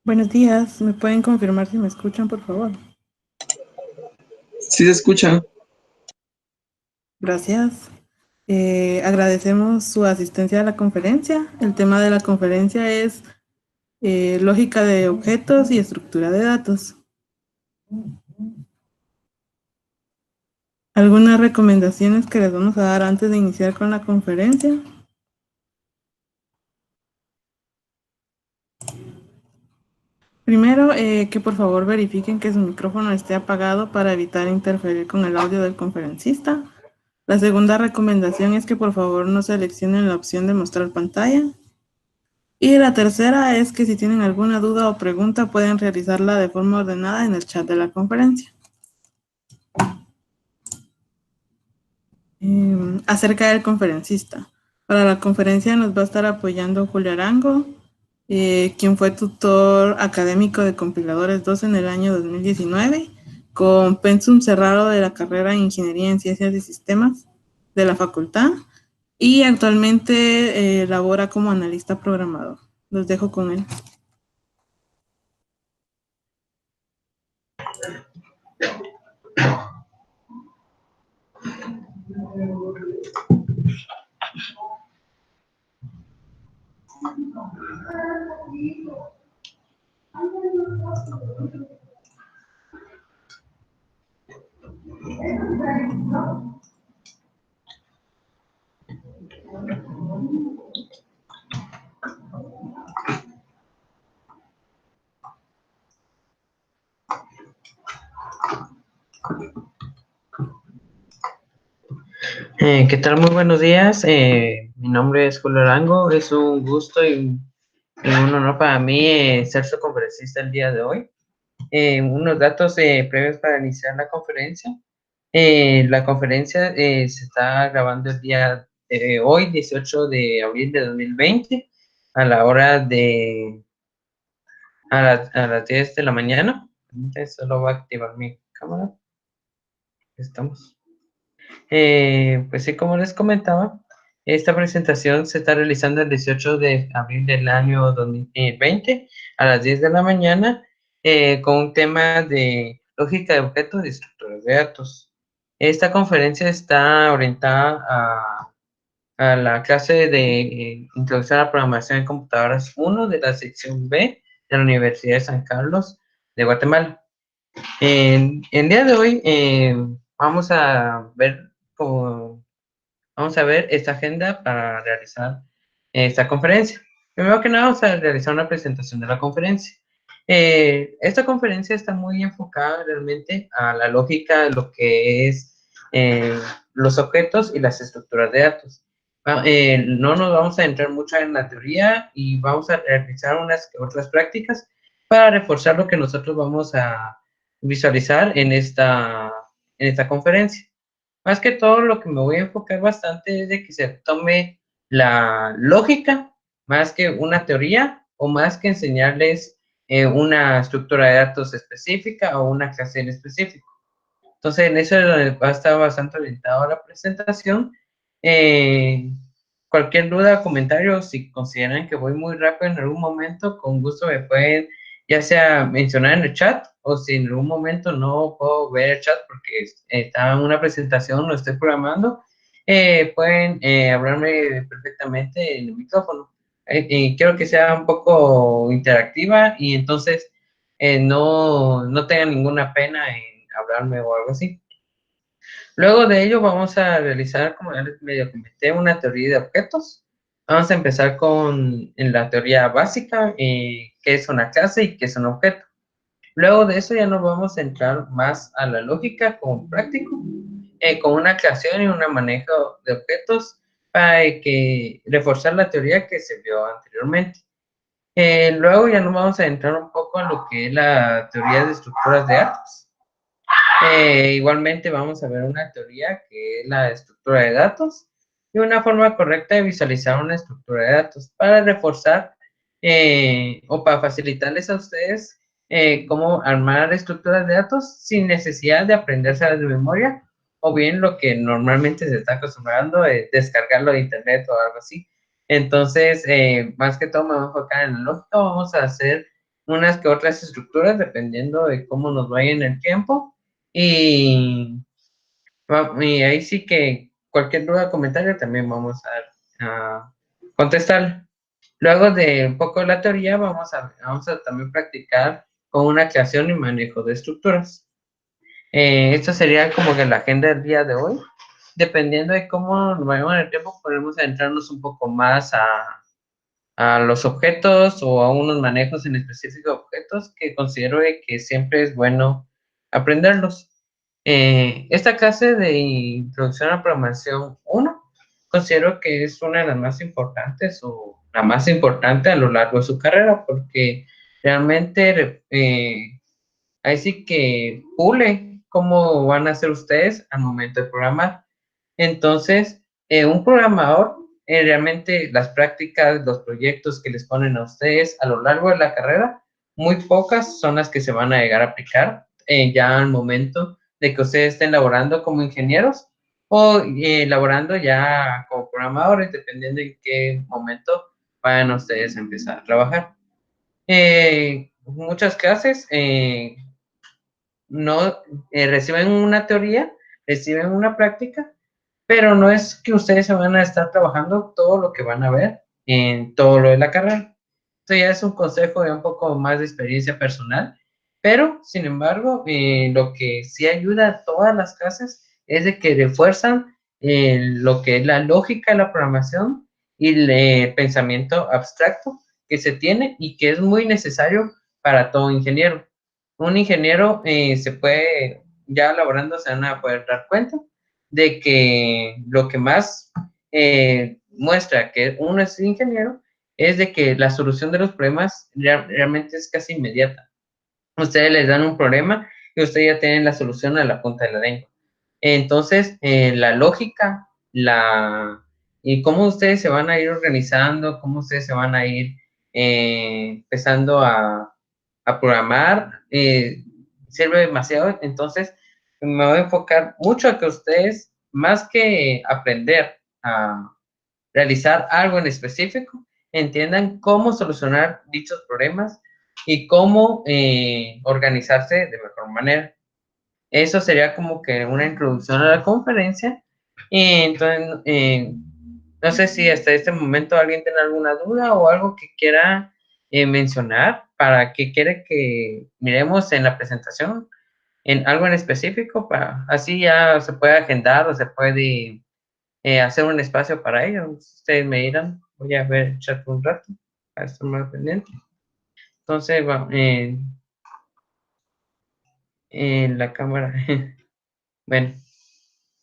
Buenos días, ¿me pueden confirmar si me escuchan, por favor? Sí se escucha. Gracias. Agradecemos su asistencia a la conferencia. El tema de la conferencia es lógica de objetos y estructura de datos. ¿Algunas recomendaciones que les vamos a dar antes de iniciar con la conferencia? Primero, que por favor verifiquen que su micrófono esté apagado para evitar interferir con el audio del conferencista. La segunda recomendación es que por favor no seleccionen la opción de mostrar pantalla. Y la tercera es que si tienen alguna duda o pregunta pueden realizarla de forma ordenada en el chat de la conferencia. Acerca del conferencista. Para la conferencia nos va a estar apoyando Julio Arango, quien fue tutor académico de Compiladores 2 en el año 2019, con pensum cerrado de la carrera en Ingeniería en Ciencias y Sistemas de la facultad, y actualmente labora como analista programador. Los dejo con él. ¿Qué tal? Muy buenos días. Mi nombre es Julio Arango. Es un gusto y un honor para mí ser su conferencista el día de hoy. Unos datos previos para iniciar la conferencia. La conferencia se está grabando el día de hoy, 18 de abril de 2020, a la hora de a las 10 de la mañana. Entonces, solo voy a activar mi cámara. Estamos. Pues sí, como les comentaba, esta presentación se está realizando el 18 de abril del año 2020 a las 10 de la mañana con un tema de lógica de objetos y estructuras de datos. Esta conferencia está orientada a la clase de Introducción a la Programación en Computadoras 1 de la sección B de la Universidad de San Carlos de Guatemala. En el día de hoy vamos a ver vamos a ver esta agenda para realizar esta conferencia. Primero que nada, vamos a realizar una presentación de la conferencia. Esta conferencia está muy enfocada realmente a la lógica de lo que es los objetos y las estructuras de datos. No nos vamos a entrar mucho en la teoría y vamos a realizar unas otras prácticas para reforzar lo que nosotros vamos a visualizar en esta conferencia. Más que todo, lo que me voy a enfocar bastante es de que se tome la lógica más que una teoría o más que enseñarles una estructura de datos específica o una clase en específico. Entonces, en eso va a estar bastante orientado a la presentación. Eh, Cualquier duda o comentario, si consideran que voy muy rápido en algún momento, con gusto me pueden ya sea mencionar en el chat o si en algún momento no puedo ver el chat porque está en una presentación, lo estoy programando, pueden hablarme perfectamente en el micrófono. Y quiero que sea un poco interactiva y entonces no tengan ninguna pena en hablarme o algo así. Luego de ello vamos a realizar, como ya les medio comenté, una teoría de objetos. Vamos a empezar en la teoría básica, qué es una clase y qué es un objeto. Luego de eso ya nos vamos a entrar más a la lógica como práctico, con una creación y un manejo de objetos para que reforzar la teoría que se vio anteriormente. Luego ya nos vamos a entrar un poco a lo que es la teoría de estructuras de datos. Igualmente vamos a ver una teoría que es la estructura de datos y una forma correcta de visualizar una estructura de datos para reforzar o para facilitarles a ustedes cómo armar estructuras de datos sin necesidad de aprendérselas de memoria o bien lo que normalmente se está acostumbrando es descargarlo de internet o algo así. Entonces, más que todo me voy a enfocar en la lógica, vamos a hacer unas que otras estructuras dependiendo de cómo nos vaya en el tiempo. Y ahí sí que cualquier duda o comentario también vamos a contestar. Luego de un poco de la teoría, vamos a también practicar con una creación y manejo de estructuras. Esto sería como que la agenda del día de hoy. Dependiendo de cómo nos vayamos en el tiempo, podemos adentrarnos un poco más a los objetos o a unos manejos en específico de objetos que considero que siempre es bueno aprenderlos. Esta clase de Introducción a la Programación 1 considero que es una de las más importantes o la más importante a lo largo de su carrera porque realmente ahí sí que pule cómo van a hacer ustedes al momento de programar. Entonces, un programador, realmente las prácticas, los proyectos que les ponen a ustedes a lo largo de la carrera, muy pocas son las que se van a llegar a aplicar ya al momento de que ustedes estén laborando como ingenieros o laborando ya como programadores, dependiendo en qué momento vayan ustedes a empezar a trabajar. Muchas clases no reciben una teoría, reciben una práctica, pero no es que ustedes se van a estar trabajando todo lo que van a ver en todo lo de la carrera. Esto ya es un consejo de un poco más de experiencia personal, pero sin embargo, lo que sí ayuda a todas las clases es de que refuerzan lo que es la lógica de la programación y el pensamiento abstracto que se tiene y que es muy necesario para todo ingeniero. Un ingeniero se puede, ya laborando, se van a poder dar cuenta de que lo que más muestra que uno es ingeniero es de que la solución de los problemas realmente es casi inmediata. Ustedes les dan un problema y ustedes ya tienen la solución a la punta de la lengua. Entonces, la lógica, y cómo ustedes se van a ir organizando, cómo ustedes se van a ir empezando a programar, sirve demasiado. Entonces, me voy a enfocar mucho a que ustedes, más que aprender a realizar algo en específico, entiendan cómo solucionar dichos problemas y cómo organizarse de mejor manera. Eso sería como que una introducción a la conferencia. Entonces, no sé si hasta este momento alguien tiene alguna duda o algo que quiera mencionar para que quiere que miremos en la presentación, en algo en específico, para así ya se puede agendar o se puede hacer un espacio para ello. Ustedes me dirán, voy a ver el chat un rato para estar más pendiente. Entonces, en la cámara. Bueno,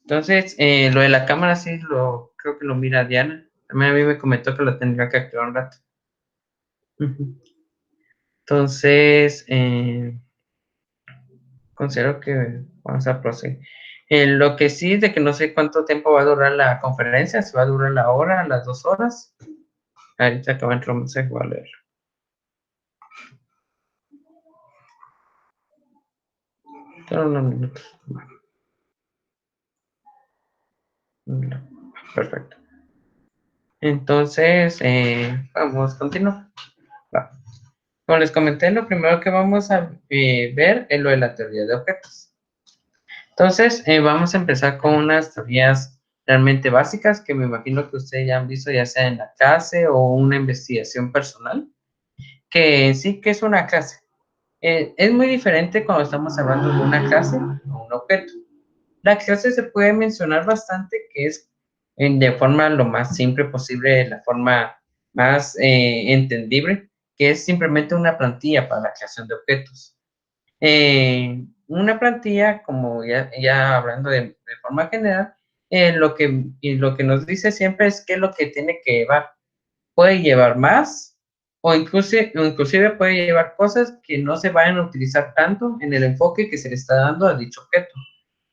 entonces, lo de la cámara sí creo que lo mira Diana. También a mí me comentó que lo tendría que activar un rato. Entonces, considero que vamos a proceder. Lo que sí es de que no sé cuánto tiempo va a durar la conferencia, si va a durar la hora, las 2 horas. Ahorita acaba de entrar un mensaje, voy a leerlo. Solo unos minutos. Perfecto. Entonces, vamos a continuar. Va. Como les comenté, lo primero que vamos a ver es lo de la teoría de objetos. Entonces, vamos a empezar con unas teorías realmente básicas que me imagino que ustedes ya han visto, ya sea en la clase o una investigación personal, que sí que es una clase. Es muy diferente cuando estamos hablando de una clase o un objeto. La clase se puede mencionar bastante, que es de forma lo más simple posible, de la forma más entendible, que es simplemente una plantilla para la creación de objetos. Una plantilla, como ya hablando de forma general, lo que nos dice siempre es qué es lo que tiene que llevar. Puede llevar más o inclusive puede llevar cosas que no se vayan a utilizar tanto en el enfoque que se le está dando a dicho objeto,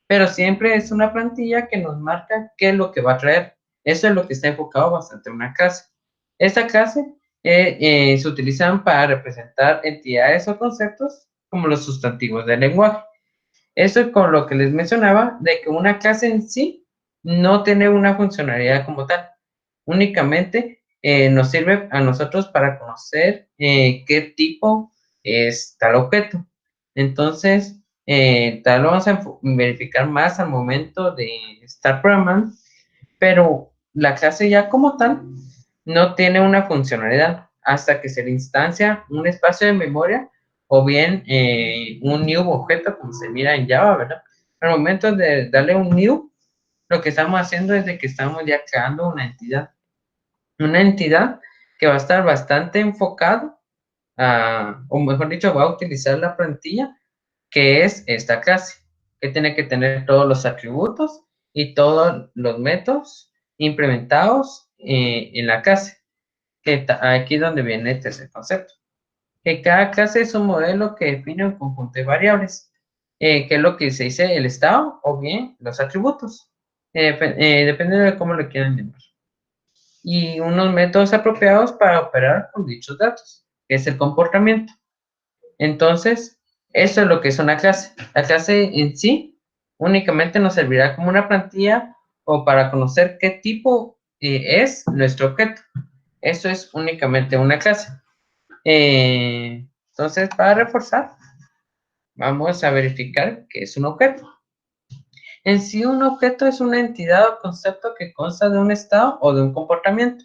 pero siempre es una plantilla que nos marca qué es lo que va a traer. Eso es lo que está enfocado bastante en una clase. Esta clase se utilizan para representar entidades o conceptos como los sustantivos del lenguaje. Eso es con lo que les mencionaba, de que una clase en sí no tiene una funcionalidad como tal. Únicamente nos sirve a nosotros para conocer qué tipo es tal objeto. Entonces, tal lo vamos a verificar más al momento de estar programando, pero la clase ya como tal no tiene una funcionalidad hasta que se le instancia un espacio de memoria o bien un new objeto, como se mira en Java, ¿verdad? Al momento de darle un new, lo que estamos haciendo es de que estamos ya creando una entidad que va a estar bastante enfocado o mejor dicho, va a utilizar la plantilla que es esta clase, que tiene que tener todos los atributos y todos los métodos implementados en la clase, que aquí es donde viene este tercer concepto, que cada clase es un modelo que define un conjunto de variables, que es lo que se dice el estado o bien los atributos, dependiendo de cómo lo quieran llamar, y unos métodos apropiados para operar con dichos datos, que es el comportamiento. Entonces, eso es lo que es una clase. La clase en sí únicamente nos servirá como una plantilla o para conocer qué tipo es nuestro objeto. Eso es únicamente una clase. Entonces, para reforzar, vamos a verificar qué es un objeto. En sí, un objeto es una entidad o concepto que consta de un estado o de un comportamiento,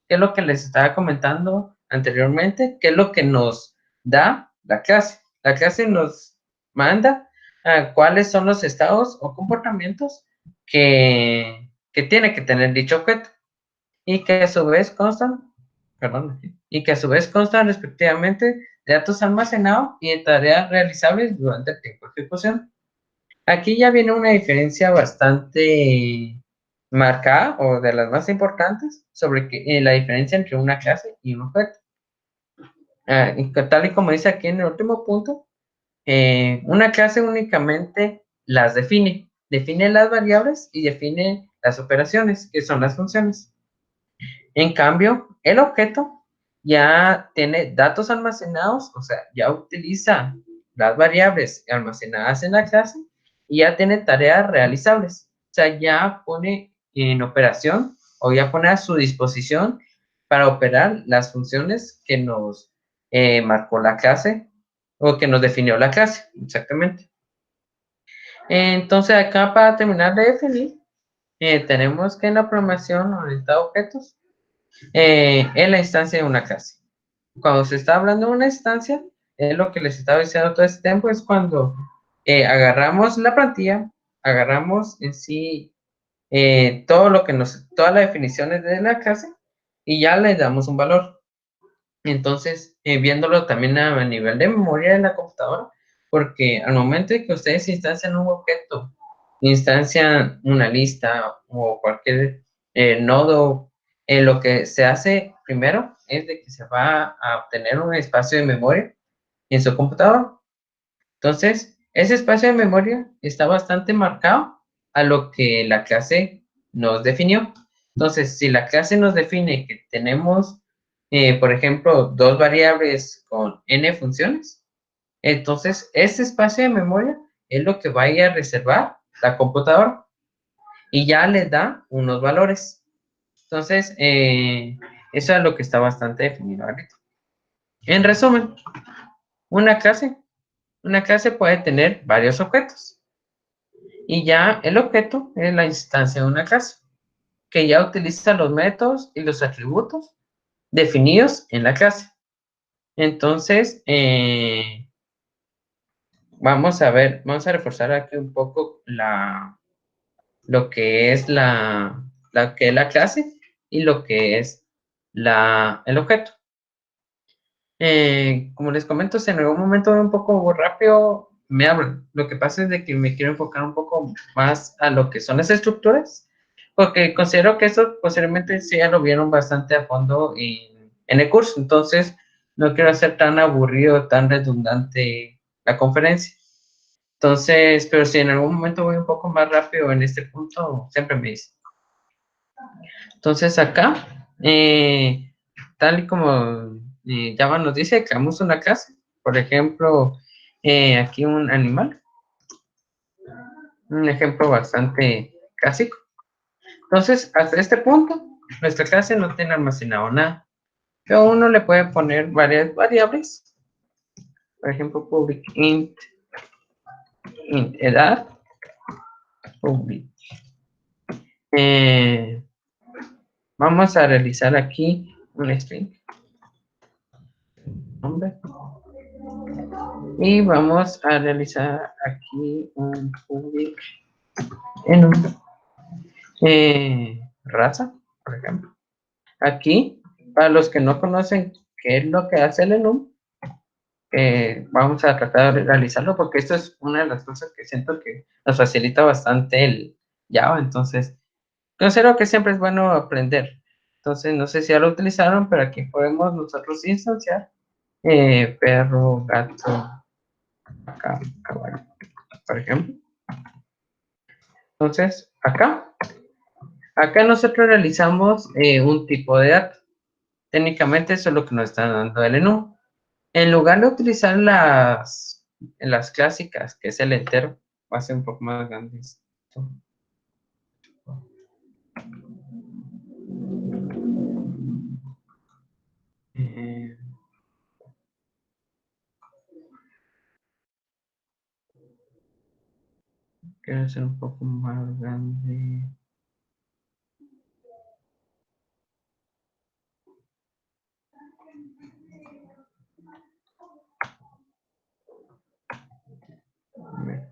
que es lo que les estaba comentando anteriormente, que es lo que nos da la clase. La clase nos manda cuáles son los estados o comportamientos que tiene que tener dicho objeto y que a su vez constan, perdón, y que a su vez constan respectivamente de datos almacenados y de tareas realizables durante el tiempo de ejecución. Aquí ya viene una diferencia bastante marcada o de las más importantes sobre la diferencia entre una clase y un objeto. Y tal y como dice aquí en el último punto, una clase únicamente las define las variables y define las operaciones, que son las funciones. En cambio, el objeto ya tiene datos almacenados, o sea, ya utiliza las variables almacenadas en la clase y ya tiene tareas realizables. O sea, ya pone en operación o ya pone a su disposición para operar las funciones que nos marcó la clase o que nos definió la clase, exactamente. Entonces, acá para terminar de definir, tenemos que en la programación orientada a objetos, en la instancia de una clase. Cuando se está hablando de una instancia, es lo que les estaba diciendo todo este tiempo, es cuando agarramos la plantilla, agarramos en sí todas las definiciones de la clase y ya le damos un valor. Entonces, viéndolo también a nivel de memoria de la computadora, porque al momento de que ustedes instancian un objeto, instancian una lista o cualquier nodo, lo que se hace primero es de que se va a obtener un espacio de memoria en su computador. Entonces, ese espacio de memoria está bastante marcado a lo que la clase nos definió. Entonces, si la clase nos define que tenemos, por ejemplo, dos variables con n funciones, entonces ese espacio de memoria es lo que va a ir a reservar la computadora y ya le da unos valores. Entonces, eso es lo que está bastante definido ahorita. En resumen, una clase una clase puede tener varios objetos y ya el objeto es la instancia de una clase que ya utiliza los métodos y los atributos definidos en la clase. Entonces, vamos a ver, vamos a reforzar aquí un poco lo que es la clase y lo que es el objeto. Como les comento, si en algún momento un poco rápido me abren. Lo que pasa es de que me quiero enfocar un poco más a lo que son las estructuras, porque considero que eso posiblemente sí ya lo vieron bastante a fondo en el curso, entonces no quiero hacer tan aburrido, tan redundante la conferencia. Entonces, pero si en algún momento voy un poco más rápido en este punto, siempre me dicen. Entonces acá, tal y como Java nos dice, creamos una clase. Por ejemplo, aquí un animal. Un ejemplo bastante clásico. Entonces, hasta este punto, nuestra clase no tiene almacenado nada. Pero uno le puede poner varias variables Por ejemplo, public int edad, public. Vamos a realizar aquí un string, nombre, y vamos a realizar aquí un public enum, raza, por ejemplo. Aquí, para los que no conocen qué es lo que hace el enum, vamos a tratar de realizarlo porque esto es una de las cosas que siento que nos facilita bastante el Java. Entonces, considero que siempre es bueno aprender. Entonces, no sé si ya lo utilizaron, pero aquí podemos nosotros instanciar perro, gato, acá, caballo, por ejemplo. Entonces, acá nosotros realizamos un tipo de dato. Técnicamente eso es lo que nos está dando el enum. En lugar de utilizar las clásicas, que es el entero, va a ser un poco más grande esto. Quiero hacer un poco más grande. A ver.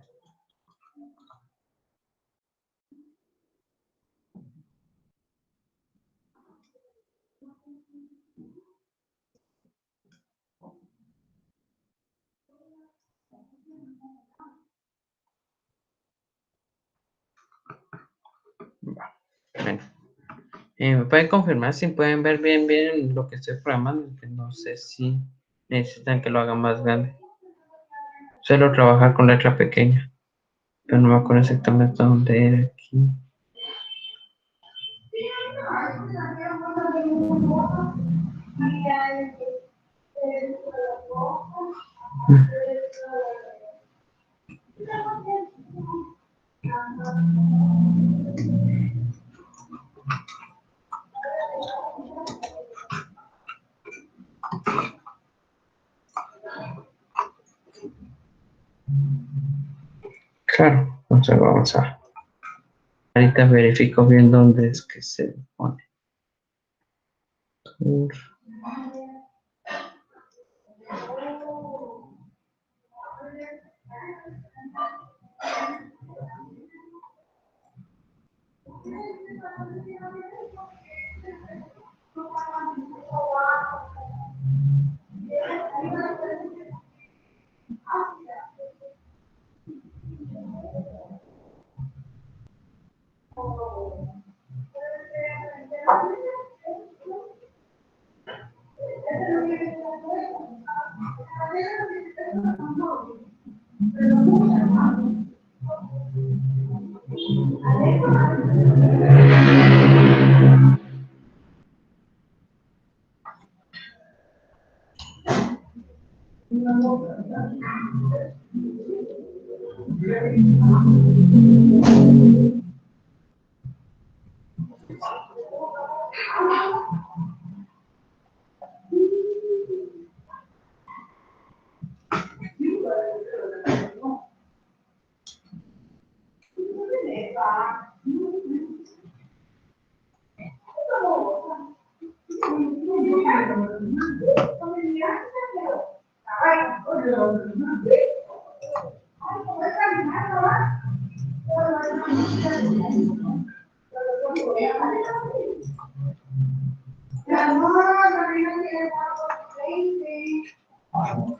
Va. Bueno. ¿Me pueden confirmar si pueden ver bien lo que estoy programando? Que no sé si necesitan que lo haga más grande. Suelo trabajar con letra pequeña, pero no me acuerdo exactamente dónde era aquí. Claro, entonces vamos a... Ahorita verifico bien dónde es que se pone.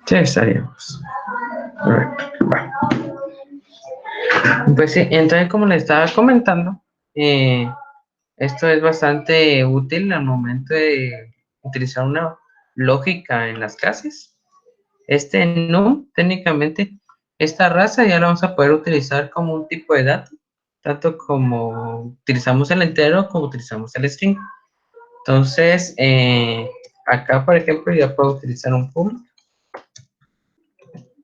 Sí, estaríamos. Correcto. Bueno. Pues sí, entonces como les estaba comentando, esto es bastante útil al momento de utilizar una lógica en las clases. Este enum, técnicamente, esta raza ya la vamos a poder utilizar como un tipo de dato, tanto como utilizamos el entero como utilizamos el string. Entonces, acá, por ejemplo, ya puedo utilizar un public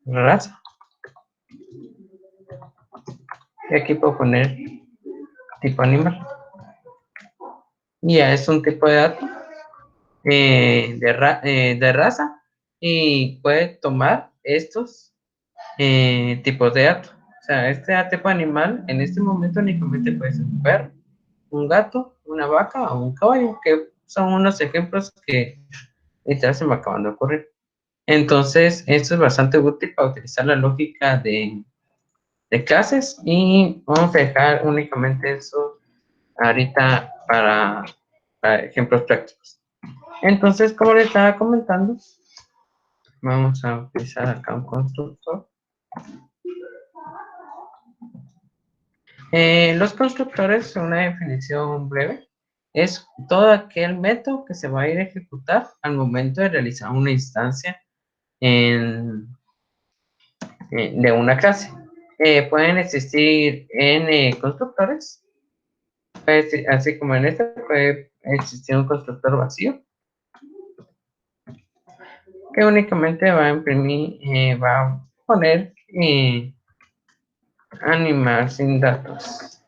raza. Y aquí puedo poner tipo animal. Y ya es un tipo de dato de raza y puede tomar estos tipos de datos. O sea, este tipo animal en este momento únicamente puede ser un perro, un gato, una vaca o un caballo, que son unos ejemplos que literal se me acaban de ocurrir. Entonces, esto es bastante útil para utilizar la lógica de clases y vamos a dejar únicamente eso ahorita para ejemplos prácticos. Entonces, como les estaba comentando, vamos a utilizar acá un constructor. Los constructores, una definición breve, es todo aquel método que se va a ir a ejecutar al momento de realizar una instancia de una clase. Pueden existir N constructores, así como en este puede existir un constructor vacío, que únicamente va a imprimir, va a poner animar sin datos.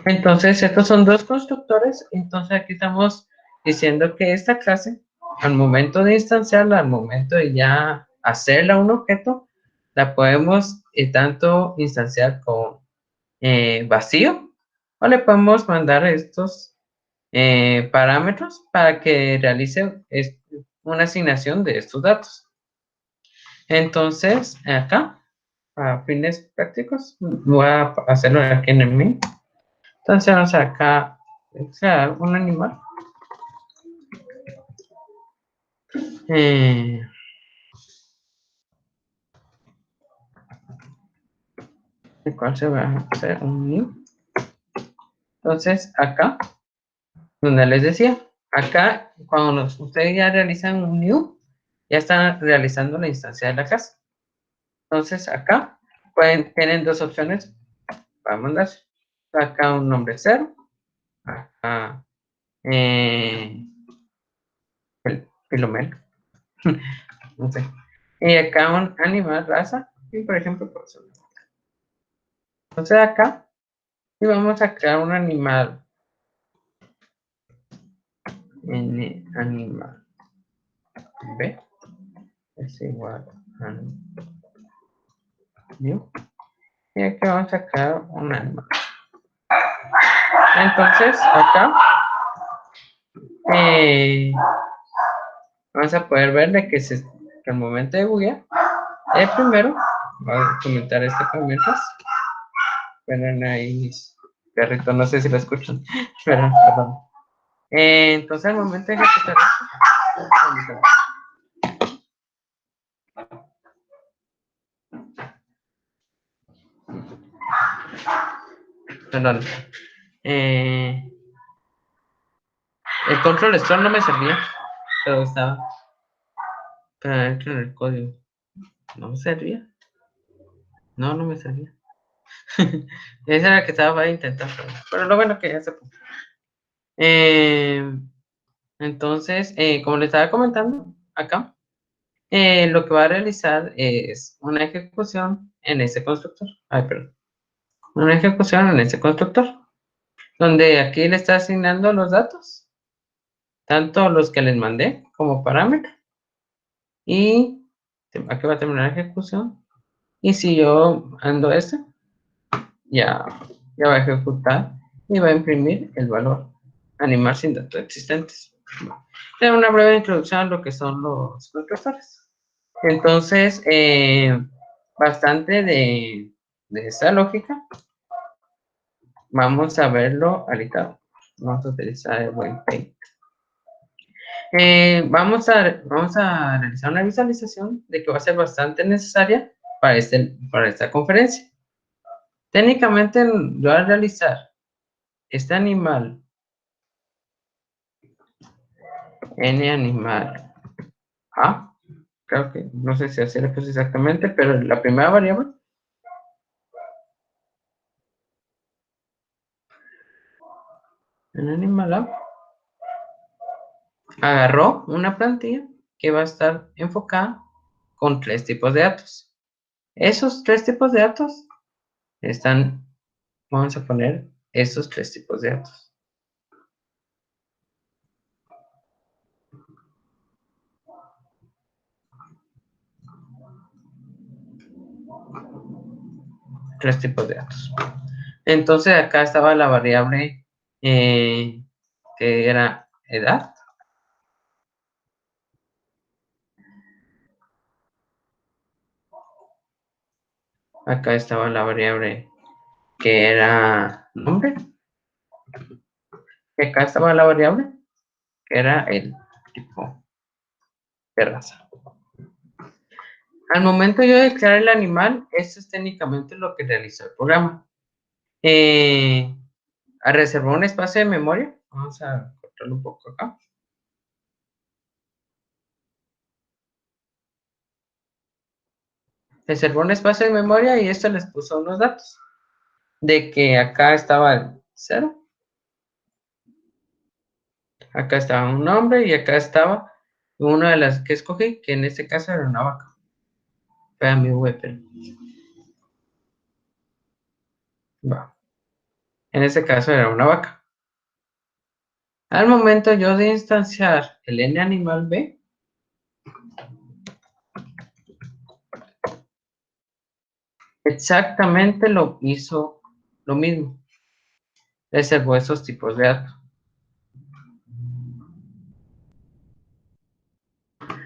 Entonces, estos son dos constructores. Entonces, aquí estamos diciendo que esta clase, al momento de instanciarla, al momento de ya hacerla un objeto, la podemos tanto instanciar con vacío, o le podemos mandar estos parámetros para que realice una asignación de estos datos. Entonces, acá, a fines prácticos, voy a hacerlo aquí en el main. Entonces vamos acá, crear un animal. El cual se va a hacer un new. Entonces acá, donde les decía, acá cuando ustedes ya realizan un new, ya están realizando la instancia de la clase. Entonces acá tienen dos opciones para mandarse. Acá un nombre 0, acá Filomeno, no sé. Y acá un animal, raza, y por ejemplo, persona. Entonces acá, y vamos a crear un animal. N animal B es igual a new. Y aquí vamos a crear un animal. Entonces acá vamos a poder ver de que al momento de buguear, el primero, voy a comentar este por mientras. Ven ahí mis perritos, no sé si lo escuchan. Perdón. Entonces al momento de ejecutar esto, perdón. El control scroll no me servía, pero estaba para dentro en el código. ¿No me servía? No, no me servía. Esa era la que estaba intentando, pero lo bueno que ya se puso. Entonces, como le estaba comentando acá, lo que va a realizar es una ejecución en ese constructor. Ay, perdón. Una ejecución en ese constructor, donde aquí le está asignando los datos, tanto los que les mandé como parámetro. Y aquí va a terminar la ejecución. Y si yo ando este, ya va a ejecutar y va a imprimir el valor animal sin datos existentes. Es una breve introducción a lo que son los constructores. Entonces, bastante de esa lógica, vamos a verlo ahorita. Vamos a utilizar el WebPaint. Vamos a realizar una visualización de que va a ser bastante necesaria para esta conferencia. Técnicamente, yo al realizar este animal, N animal A, creo que, no sé si así le puse exactamente, pero la primera variable, en animal A, agarró una plantilla que va a estar enfocada con 3 tipos de datos. Esos 3 tipos de datos vamos a poner esos 3 tipos de datos. 3 tipos de datos. Entonces acá estaba la variable que era edad. Acá estaba la variable que era nombre. Y acá estaba la variable que era el tipo de raza. Al momento yo de declarar el animal, esto es técnicamente lo que realizó el programa. A reservar un espacio de memoria. Vamos a cortarlo un poco acá. Reservó un espacio de memoria y esto les puso unos datos. De que acá estaba el 0. Acá estaba un nombre y acá estaba una de las que escogí, que en este caso era una vaca. Fue mi web. Va. En este caso era una vaca. Al momento yo de instanciar el n animal b, exactamente lo hizo lo mismo. Reservó esos tipos de datos.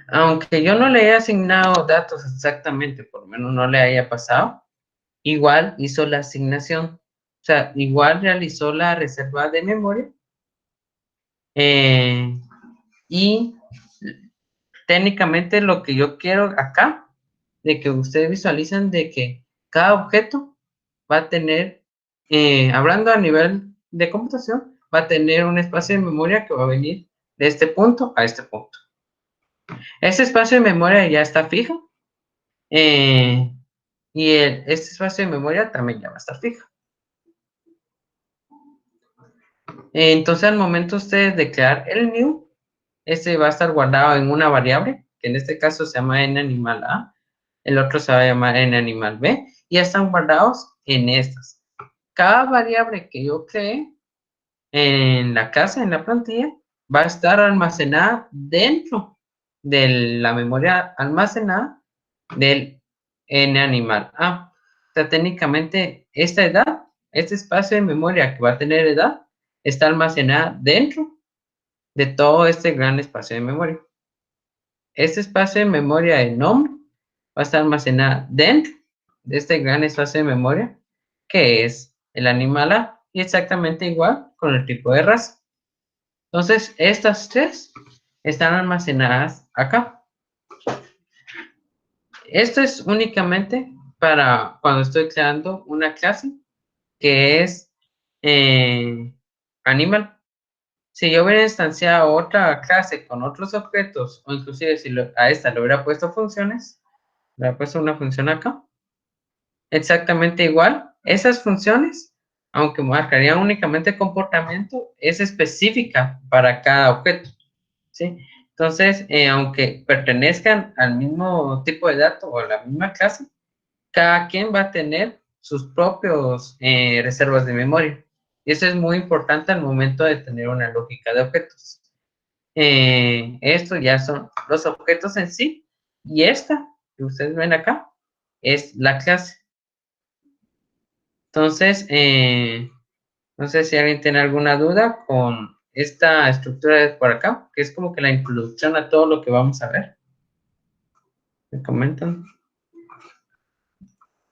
Aunque yo no le haya asignado datos exactamente, por lo menos no le haya pasado, igual hizo la asignación. O sea, igual realizó la reserva de memoria. Y técnicamente lo que yo quiero acá, de que ustedes visualicen de que cada objeto va a tener, hablando a nivel de computación, va a tener un espacio de memoria que va a venir de este punto a este punto. Ese espacio de memoria ya está fijo. Y este espacio de memoria también ya va a estar fijo. Entonces, al momento ustedes de crear el new, este va a estar guardado en una variable, que en este caso se llama n animal a, el otro se va a llamar n animal b, y ya están guardados en estas. Cada variable que yo cree en la clase, en la plantilla, va a estar almacenada dentro de la memoria almacenada del n animal a. O sea, técnicamente esta edad, este espacio de memoria que va a tener edad, está almacenada dentro de todo este gran espacio de memoria. Este espacio de memoria de nombre va a estar almacenado dentro de este gran espacio de memoria que es el animal A, y exactamente igual con el tipo de raza. Entonces, estas tres están almacenadas acá. Esto es únicamente para cuando estoy creando una clase que es animal. Si yo hubiera instanciado otra clase con otros objetos, o inclusive si a esta le hubiera puesto funciones, le hubiera puesto una función acá, exactamente igual, esas funciones, aunque marcarían únicamente comportamiento, es específica para cada objeto, ¿sí? Entonces, aunque pertenezcan al mismo tipo de dato o a la misma clase, cada quien va a tener sus propios reservas de memoria. Y eso es muy importante al momento de tener una lógica de objetos. Esto ya son los objetos en sí, y esta que ustedes ven acá es la clase. Entonces, no sé si alguien tiene alguna duda con esta estructura de por acá, que es como que la introducción a todo lo que vamos a ver. ¿Me comentan?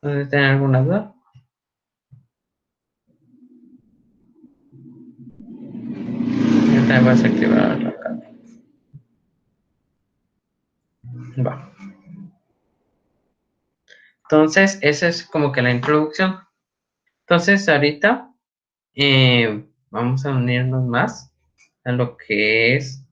No sé si tienen alguna duda. Yo también vas a activar la cámara. Va. Entonces, esa es como que la introducción. Entonces, ahorita vamos a unirnos más a lo que es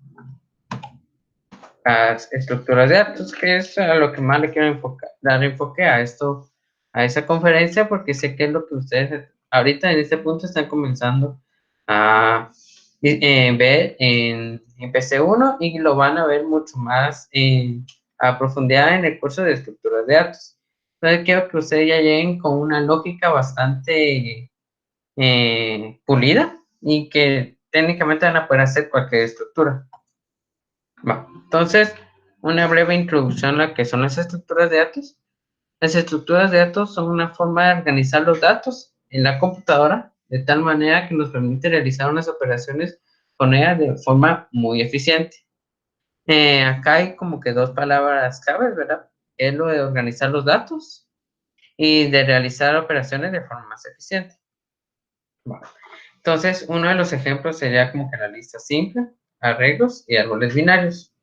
las estructuras de datos, que es a lo que más le quiero dar enfoque a esto, a esa conferencia, porque sé que es lo que ustedes ahorita en este punto están comenzando a ver en PC1 y lo van a ver mucho más a profundidad en el curso de estructuras de datos. Entonces quiero que ustedes ya lleguen con una lógica bastante pulida y que técnicamente van a poder hacer cualquier estructura. Va. Entonces, una breve introducción a lo que son las estructuras de datos. Las estructuras de datos son una forma de organizar los datos en la computadora de tal manera que nos permite realizar unas operaciones con ellas de forma muy eficiente. Acá hay como que dos palabras claves, ¿verdad? Es lo de organizar los datos y de realizar operaciones de forma más eficiente. Bueno, entonces, uno de los ejemplos sería como que la lista simple, arreglos y árboles binarios.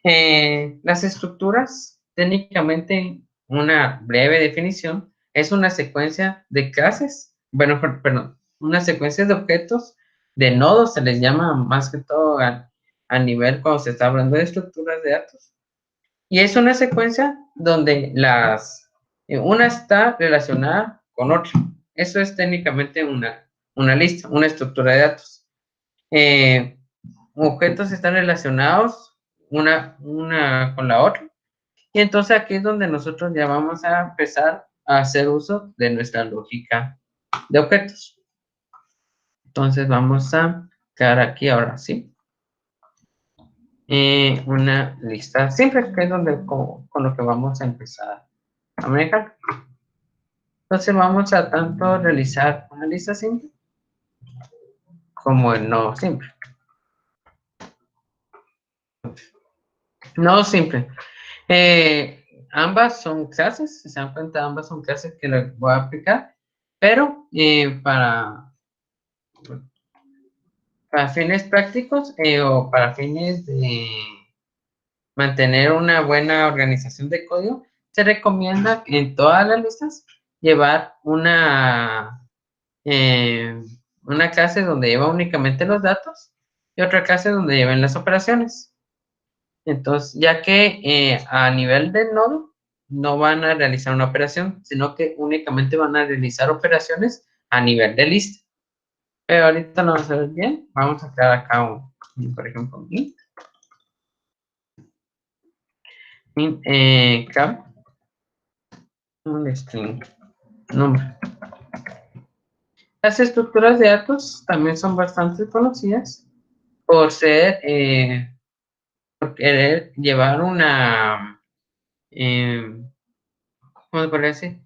Las estructuras, técnicamente, una breve definición, es una secuencia de clases, bueno, perdón, una secuencia de objetos, de nodos, se les llama más que todo a nivel cuando se está hablando de estructuras de datos. Y es una secuencia donde una está relacionada con otra. Eso es técnicamente una lista, una estructura de datos. Objetos están relacionados una con la otra. Y entonces aquí es donde nosotros ya vamos a empezar a hacer uso de nuestra lógica de objetos. Entonces vamos a crear aquí ahora sí una lista simple, que es donde con lo que vamos a empezar a manejar. Entonces vamos a tanto realizar una lista simple como el nodo simple. Nodo simple. Ambas son clases, si se dan cuenta, ambas son clases que les voy a aplicar, pero para fines prácticos o para fines de mantener una buena organización de código, se recomienda en todas las listas llevar una clase donde lleva únicamente los datos y otra clase donde lleven las operaciones. Entonces, ya que a nivel del nodo no van a realizar una operación, sino que únicamente van a realizar operaciones a nivel de lista. Pero ahorita no vamos a ver bien. Vamos a crear acá por ejemplo, un cap, un string, nombre. Las estructuras de datos también son bastante conocidas por ser, por querer llevar ¿cómo se podría decir?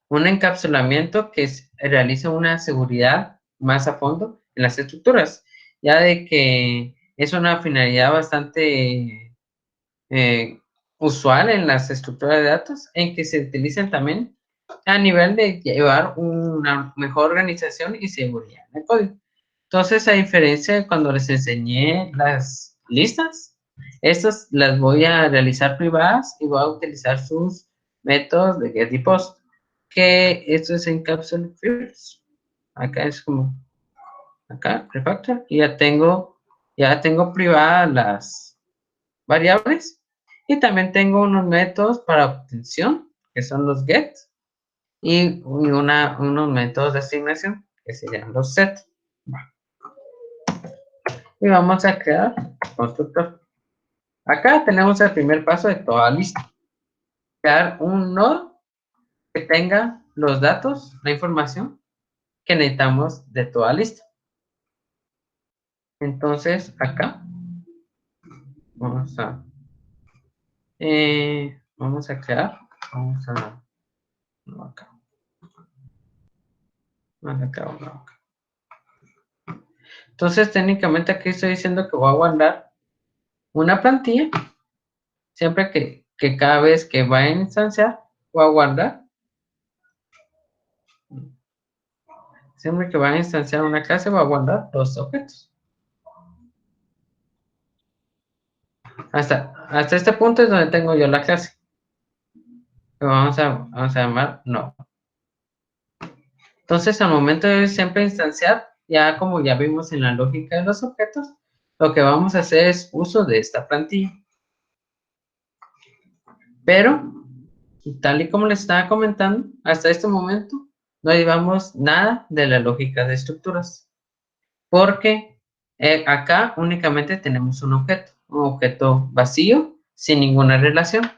Un encapsulamiento que realiza una seguridad más a fondo en las estructuras, ya de que es una finalidad bastante usual en las estructuras de datos, en que se utilizan también a nivel de llevar una mejor organización y seguridad en el código. Entonces, a diferencia de cuando les enseñé las listas, estas las voy a realizar privadas y voy a utilizar sus métodos de get y post, que esto es en capsule first. Acá es como, acá, refactor, y ya tengo privadas las variables y también tengo unos métodos para obtención, que son los get, y unos métodos de asignación, que serían los set. Y vamos a crear constructor. Acá tenemos el primer paso de toda lista. Crear un nodo que tenga los datos, la información que necesitamos de toda lista. Entonces, acá vamos a crear, no, acá, acá. Entonces, técnicamente aquí estoy diciendo que voy a guardar una plantilla, siempre que cada vez que va a instanciar, voy a guardar, siempre que va a instanciar una clase, voy a guardar los objetos. Hasta este punto es donde tengo yo la clase. Vamos a llamar no. Entonces, al momento de siempre instanciar, ya como ya vimos en la lógica de los objetos, lo que vamos a hacer es uso de esta plantilla. Pero, tal y como les estaba comentando, hasta este momento no llevamos nada de la lógica de estructuras. Porque acá únicamente tenemos un objeto vacío, sin ninguna relación.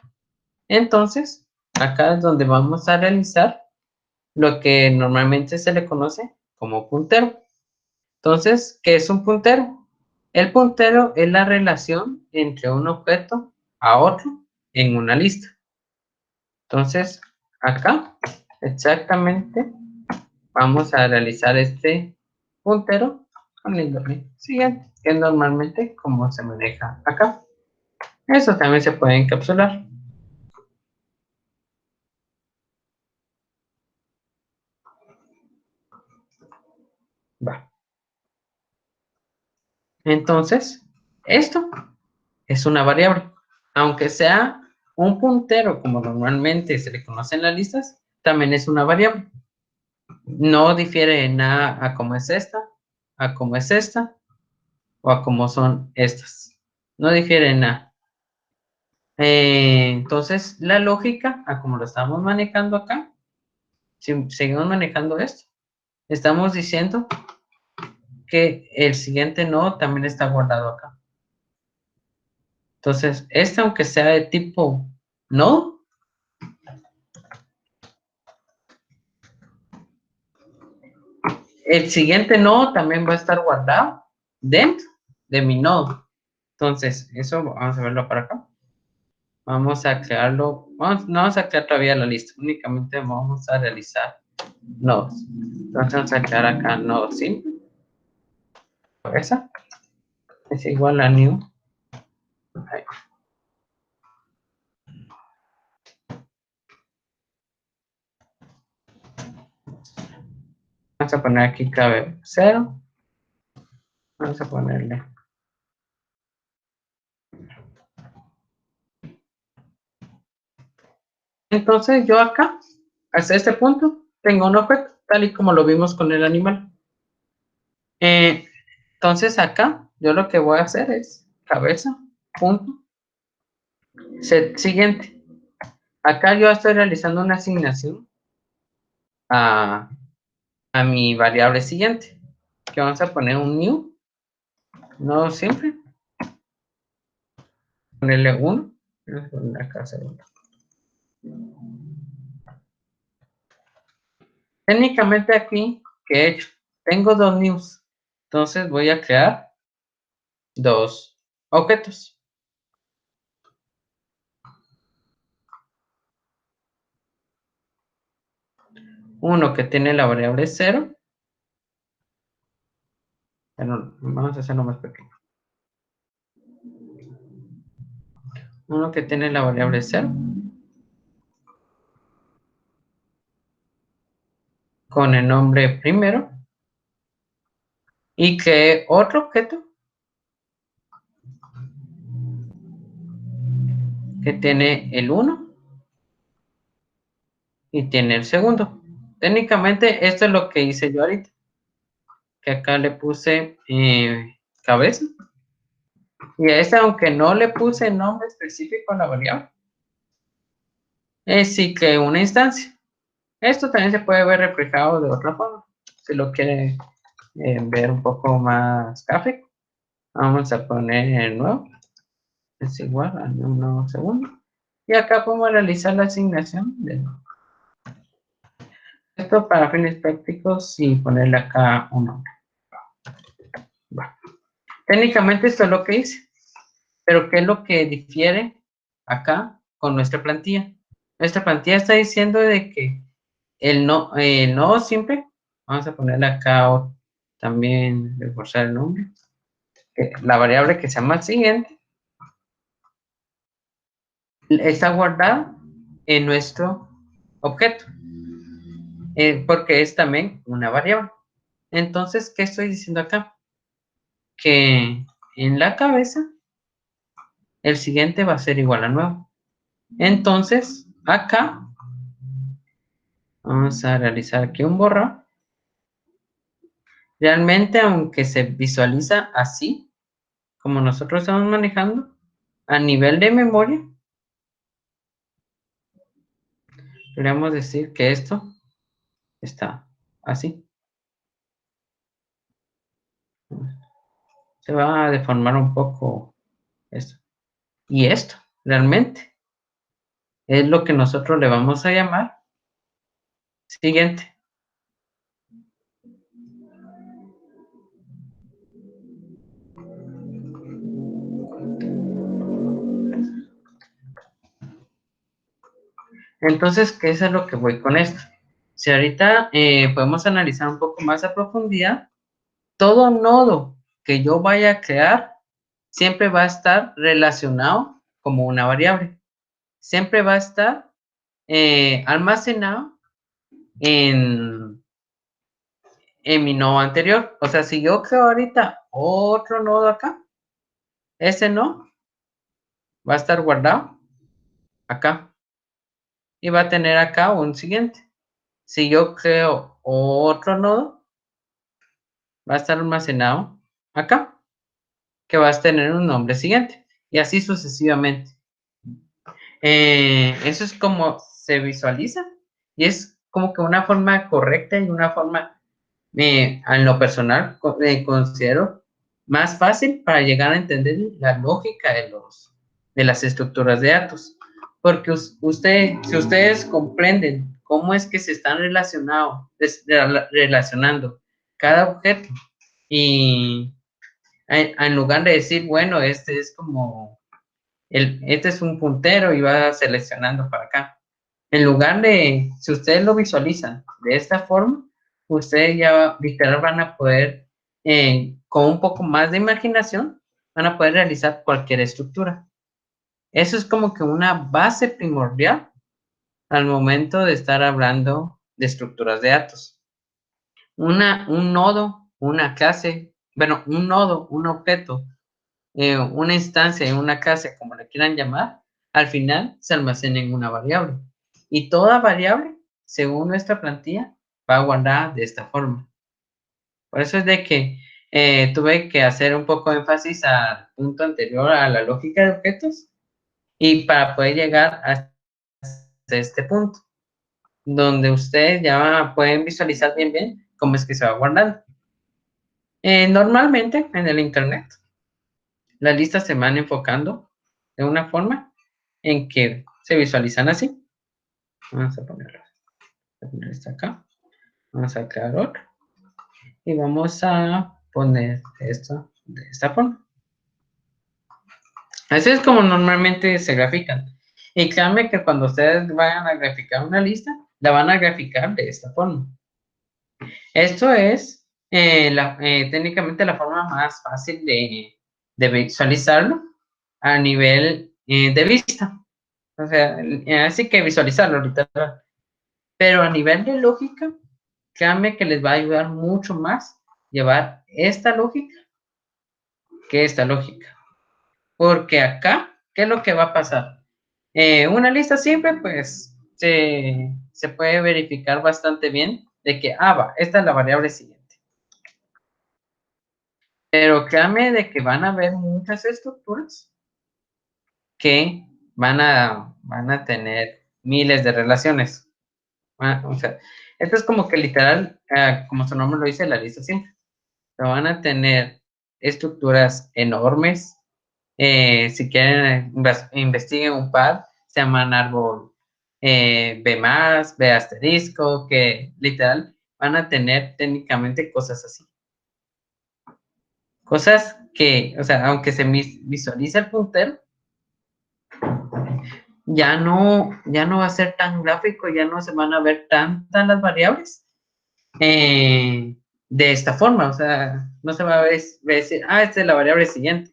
Entonces, acá es donde vamos a realizar lo que normalmente se le conoce como puntero. Entonces, ¿qué es un puntero? El puntero es la relación entre un objeto a otro en una lista. Entonces, acá, exactamente, vamos a realizar este puntero con el doble siguiente, que es normalmente como se maneja acá. Eso también se puede encapsular. Va. Entonces, esto es una variable. Aunque sea un puntero, como normalmente se le conoce en las listas, también es una variable. No difiere en nada a cómo es esta, a cómo es esta, o a cómo son estas. No difiere en nada. Entonces, la lógica, a como lo estamos manejando acá, si seguimos manejando esto, estamos diciendo que el siguiente nodo también está guardado acá. Entonces, este, aunque sea de tipo nodo, el siguiente nodo también va a estar guardado dentro de mi nodo. Entonces, eso vamos a verlo para acá. Vamos a crearlo, no vamos a crear todavía la lista, únicamente vamos a realizar nodos. Entonces vamos a crear acá nodo simple. Esa es igual a new. Ahí. Vamos a poner aquí cabe 0. Vamos a ponerle. Entonces yo acá, hasta este punto, tengo un objeto, tal y como lo vimos con el animal. Entonces acá, yo lo que voy a hacer es cabeza, punto, set siguiente. Acá yo estoy realizando una asignación a mi variable siguiente, que vamos a poner un new, no siempre, ponerle 1, vamos a poner acá segundo. Técnicamente aquí, ¿qué he hecho? Tengo dos news, entonces voy a crear dos objetos. Uno que tiene la variable 0, bueno, vamos a hacerlo más pequeño. Uno que tiene la variable 0 con el nombre primero y que otro objeto que tiene el 1 y tiene el segundo. Técnicamente esto es lo que hice yo ahorita, que acá le puse cabeza y a esta, aunque no le puse nombre específico a la variable, es sí que una instancia. Esto también se puede ver reflejado de otra forma, si lo quiere ver un poco más gráfico. Vamos a poner el nuevo, es igual a un nuevo segundo. Y acá podemos realizar la asignación de nuevo. Esto para fines prácticos y ponerle acá un nombre. Va. Técnicamente esto es lo que hice. Pero ¿qué es lo que difiere acá con nuestra plantilla? Nuestra plantilla está diciendo de que el nodo simple, vamos a ponerle acá también reforzar el nombre, la variable que se llama siguiente, está guardada en nuestro objeto, porque es también una variable. Entonces, ¿qué estoy diciendo acá? Que en la cabeza el siguiente va a ser igual a nuevo. Entonces, acá vamos a realizar aquí un borrón. Realmente, aunque se visualiza así, como nosotros estamos manejando, a nivel de memoria, podríamos decir que esto está así. Se va a deformar un poco esto. Y esto, realmente, es lo que nosotros le vamos a llamar siguiente. Entonces, ¿qué es a lo que voy con esto? Si ahorita podemos analizar un poco más a profundidad, todo nodo que yo vaya a crear siempre va a estar relacionado como una variable. Siempre va a estar almacenado en, en mi nodo anterior. O sea, si yo creo ahorita otro nodo acá, ese nodo va a estar guardado acá y va a tener acá un siguiente. Si yo creo otro nodo, va a estar almacenado acá, que va a tener un nombre siguiente, y así sucesivamente. Eso es como se visualiza, y es como que una forma correcta y una forma, en lo personal, considero más fácil para llegar a entender la lógica de las estructuras de datos. Porque si ustedes comprenden cómo es que se están relacionando cada objeto, y en lugar de decir, bueno, este es como, este es un puntero y va seleccionando para acá. En lugar de, si ustedes lo visualizan de esta forma, ustedes ya literal van a poder, con un poco más de imaginación, van a poder realizar cualquier estructura. Eso es como que una base primordial al momento de estar hablando de estructuras de datos. Un nodo, una clase, bueno, un nodo, un objeto, una instancia en una clase, como le quieran llamar, al final se almacena en una variable. Y toda variable, según nuestra plantilla, va guardada de esta forma. Por eso es de que tuve que hacer un poco de énfasis al punto anterior a la lógica de objetos y para poder llegar hasta este punto, donde ustedes ya pueden visualizar bien cómo es que se va guardando. Normalmente en el Internet, las listas se van enfocando de una forma en que se visualizan así. Vamos a poner esta acá. Vamos a crear otro. Y vamos a poner esto de esta forma. Así es como normalmente se grafican. Y créanme que cuando ustedes vayan a graficar una lista, la van a graficar de esta forma. Esto es técnicamente la forma más fácil de visualizarlo a nivel de vista. O sea, así que visualizarlo ahorita. Pero a nivel de lógica, créanme que les va a ayudar mucho más llevar esta lógica que esta lógica. Porque acá, ¿qué es lo que va a pasar? Una lista simple, pues se puede verificar bastante bien de que, va, esta es la variable siguiente. Pero créanme de que van a haber muchas estructuras que van a tener miles de relaciones. O sea, esto es como que literal, como su nombre lo dice, la lista simple. Pero van a tener estructuras enormes. Si quieren, investiguen un par, se llaman árbol B más, B asterisco, que literal van a tener técnicamente cosas así. Cosas que, o sea, aunque se visualice el puntero, ya no va a ser tan gráfico, ya no se van a ver tantas las variables de esta forma, o sea, no se va a decir, esta es la variable siguiente.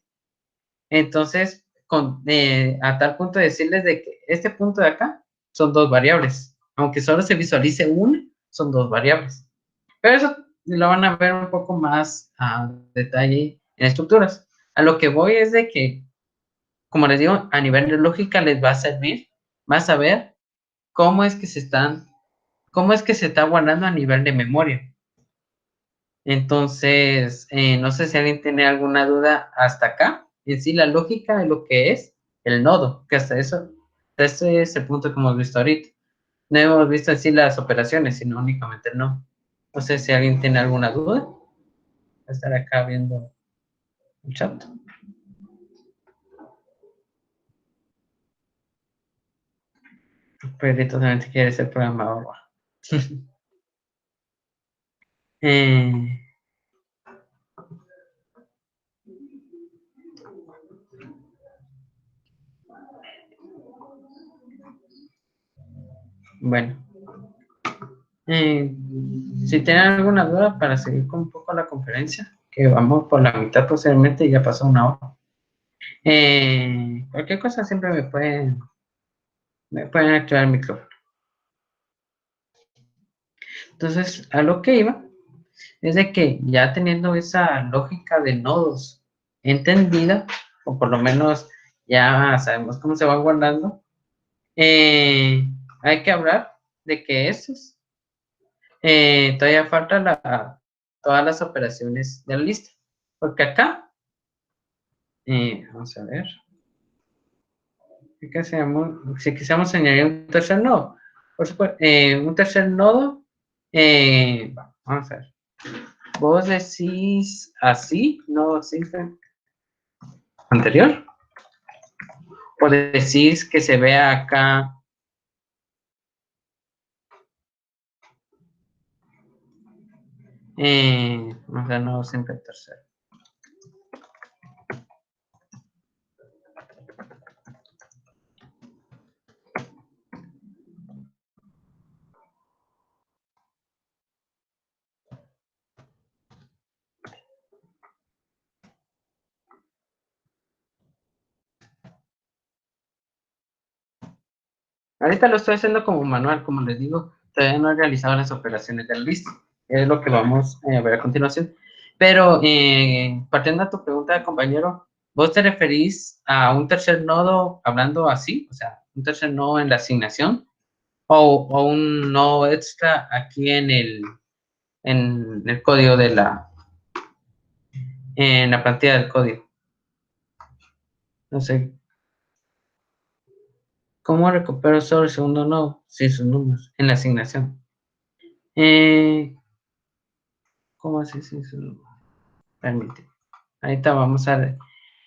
Entonces, a tal punto de decirles de que este punto de acá son dos variables, aunque solo se visualice una, son dos variables. Pero eso lo van a ver un poco más a detalle en estructuras. A lo que voy es de que, como les digo, a nivel de lógica les va a servir más saber cómo es que cómo es que se está guardando a nivel de memoria. Entonces, no sé si alguien tiene alguna duda hasta acá. En sí, la lógica de lo que es el nodo, que hasta eso, este es el punto que hemos visto ahorita. No hemos visto en sí las operaciones, sino únicamente el nodo. No sé si alguien tiene alguna duda. Voy a estar acá viendo el chat. Pedrito solamente quiere ser programador. eh, Bueno, si tienen alguna duda para seguir con un poco la conferencia, que vamos por la mitad posiblemente, ya pasó una hora. Cualquier cosa siempre me pueden activar el micrófono. Entonces, a lo que iba es de que ya teniendo esa lógica de nodos entendida, o por lo menos ya sabemos cómo se van guardando, hay que hablar de que esos todavía falta todas las operaciones de la lista, porque acá, vamos a ver, si quisiéramos añadir un tercer nodo, por supuesto, un tercer nodo, vamos a ver, vos decís así, no cifra anterior, o decís que se vea acá, vamos a ver, no siempre tercero. Ahorita lo estoy haciendo como manual, como les digo, todavía no he realizado las operaciones del list, es lo que vamos a ver a continuación. Pero partiendo de tu pregunta, compañero, ¿vos te referís a un tercer nodo hablando así? O sea, un tercer nodo en la asignación, o un nodo extra aquí en el código en la plantilla del código. No sé. ¿Cómo recupero solo el segundo nodo? Sí, sus números, en la asignación. ¿Cómo así sin sus números? Permite. Ahorita vamos a ver.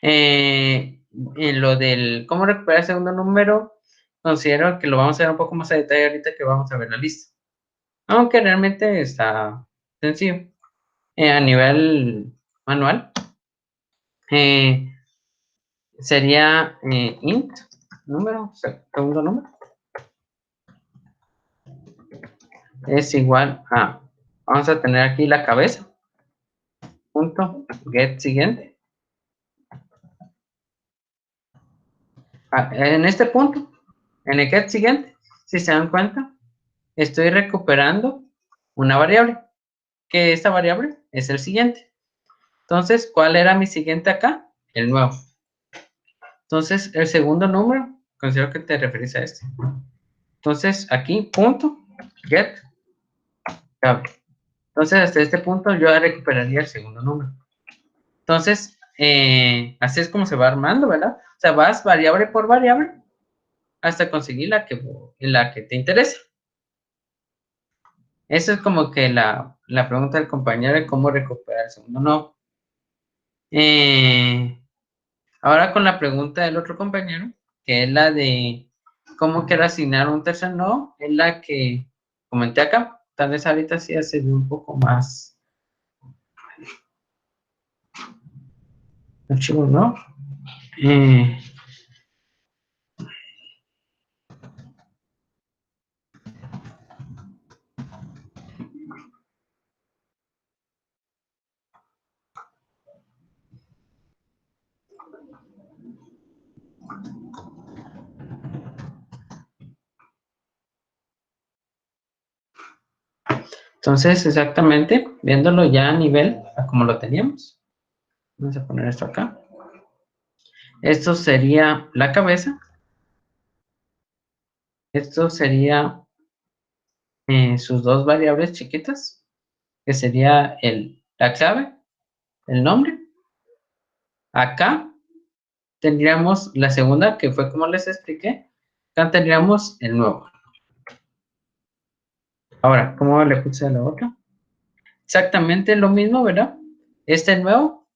En lo del cómo recuperar el segundo número, considero que lo vamos a ver un poco más a detalle ahorita que vamos a ver la lista. Aunque realmente está sencillo. A nivel manual, sería int, número, segundo número, es igual a, vamos a tener aquí la cabeza, punto, get siguiente. En este punto, en el get siguiente, si se dan cuenta, estoy recuperando una variable, que esta variable es el siguiente. Entonces, ¿cuál era mi siguiente acá? El nuevo. Entonces, el segundo número, considero que te referís a este. Entonces, aquí, punto, get, cable. Entonces, hasta este punto yo ya recuperaría el segundo número. Entonces, así es como se va armando, ¿verdad? O sea, vas variable por variable hasta conseguir la que te interesa. Eso es como que la pregunta del compañero de cómo recuperar el segundo nodo. Ahora con la pregunta del otro compañero, que es la de cómo quiero asignar un tercer nodo, es la que comenté acá. Tal vez ahorita sí hace un poco más archivo, ¿no? Entonces, exactamente, viéndolo ya a nivel, a como lo teníamos. Vamos a poner esto acá. Esto sería la cabeza. Esto sería sus dos variables chiquitas, que sería la clave, el nombre. Acá tendríamos la segunda, que fue como les expliqué. Acá tendríamos el nuevo. Ahora, ¿cómo le puse a la otra? Exactamente lo mismo, ¿verdad? Este nuevo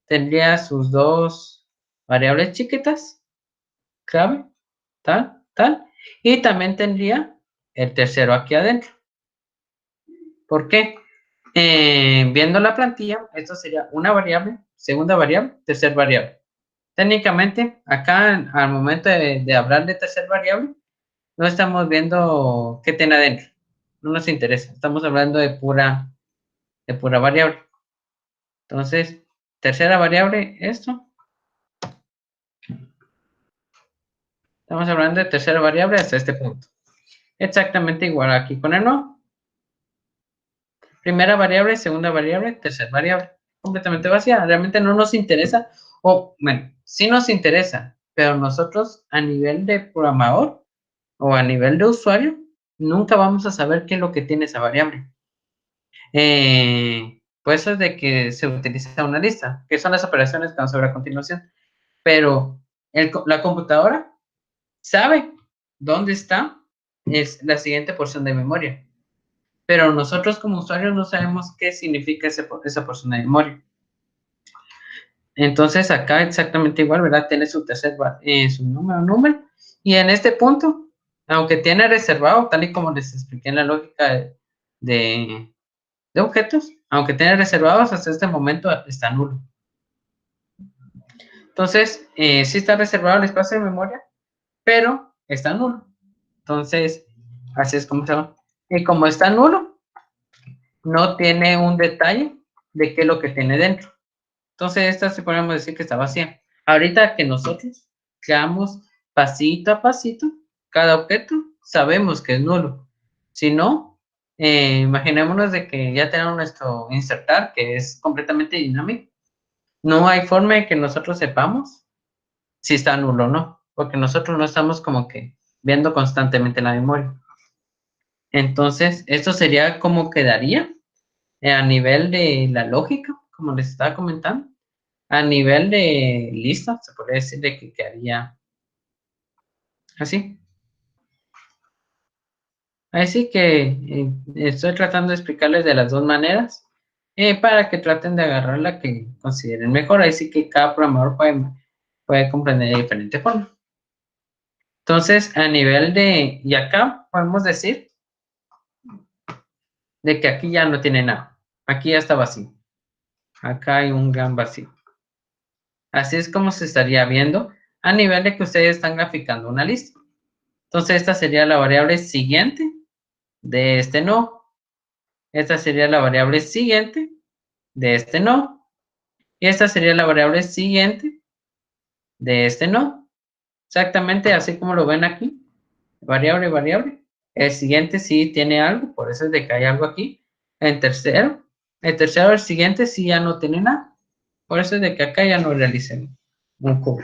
tendría sus dos variables chiquitas, clave, tal, tal, y también tendría el tercero aquí adentro. ¿Por qué? Viendo la plantilla, esto sería una variable, segunda variable, tercera variable. Técnicamente, acá al momento de hablar de tercera variable, no estamos viendo qué tiene adentro. No nos interesa. Estamos hablando de pura variable. Entonces, tercera variable, esto. Estamos hablando de tercera variable hasta este punto. Exactamente igual aquí con el no. Primera variable, segunda variable, tercera variable. Completamente vacía. Realmente no nos interesa. O, bueno, sí nos interesa, pero nosotros a nivel de programador o a nivel de usuario, nunca vamos a saber qué es lo que tiene esa variable. Por eso es de que se utiliza una lista, que son las operaciones que vamos a ver a continuación. Pero la computadora sabe dónde está es la siguiente porción de memoria. Pero nosotros como usuarios no sabemos qué significa esa porción de memoria. Entonces acá exactamente igual, ¿verdad? Tiene su su número. Y en este punto, aunque tiene reservado, tal y como les expliqué en la lógica de objetos, aunque tiene reservados, hasta este momento está nulo. Entonces, sí está reservado el espacio de memoria, pero está nulo. Entonces, así es como se llama. Y como está nulo, no tiene un detalle de qué es lo que tiene dentro. Entonces, esta se podemos decir que está vacía. Ahorita que nosotros creamos pasito a pasito cada objeto, sabemos que es nulo. Si no, imaginémonos de que ya tenemos nuestro insertar, que es completamente dinámico. No hay forma de que nosotros sepamos si está nulo o no, porque nosotros no estamos como que viendo constantemente la memoria. Entonces, esto sería como quedaría a nivel de la lógica, como les estaba comentando. A nivel de lista, se podría decir de que quedaría así. Así que estoy tratando de explicarles de las dos maneras para que traten de agarrar la que consideren mejor. Así que cada programador puede comprender de diferente forma. Entonces, a nivel de, y acá podemos decir de que aquí ya no tiene nada. Aquí ya está vacío. Acá hay un gran vacío. Así es como se estaría viendo a nivel de que ustedes están graficando una lista. Entonces, esta sería la variable siguiente de este no. Esta sería la variable siguiente de este no. Y esta sería la variable siguiente de este no. Exactamente así como lo ven aquí. Variable, variable. El siguiente sí tiene algo, por eso es de que hay algo aquí. En tercero, el siguiente sí ya no tiene nada. Por eso es de que acá ya no realicen un cubo.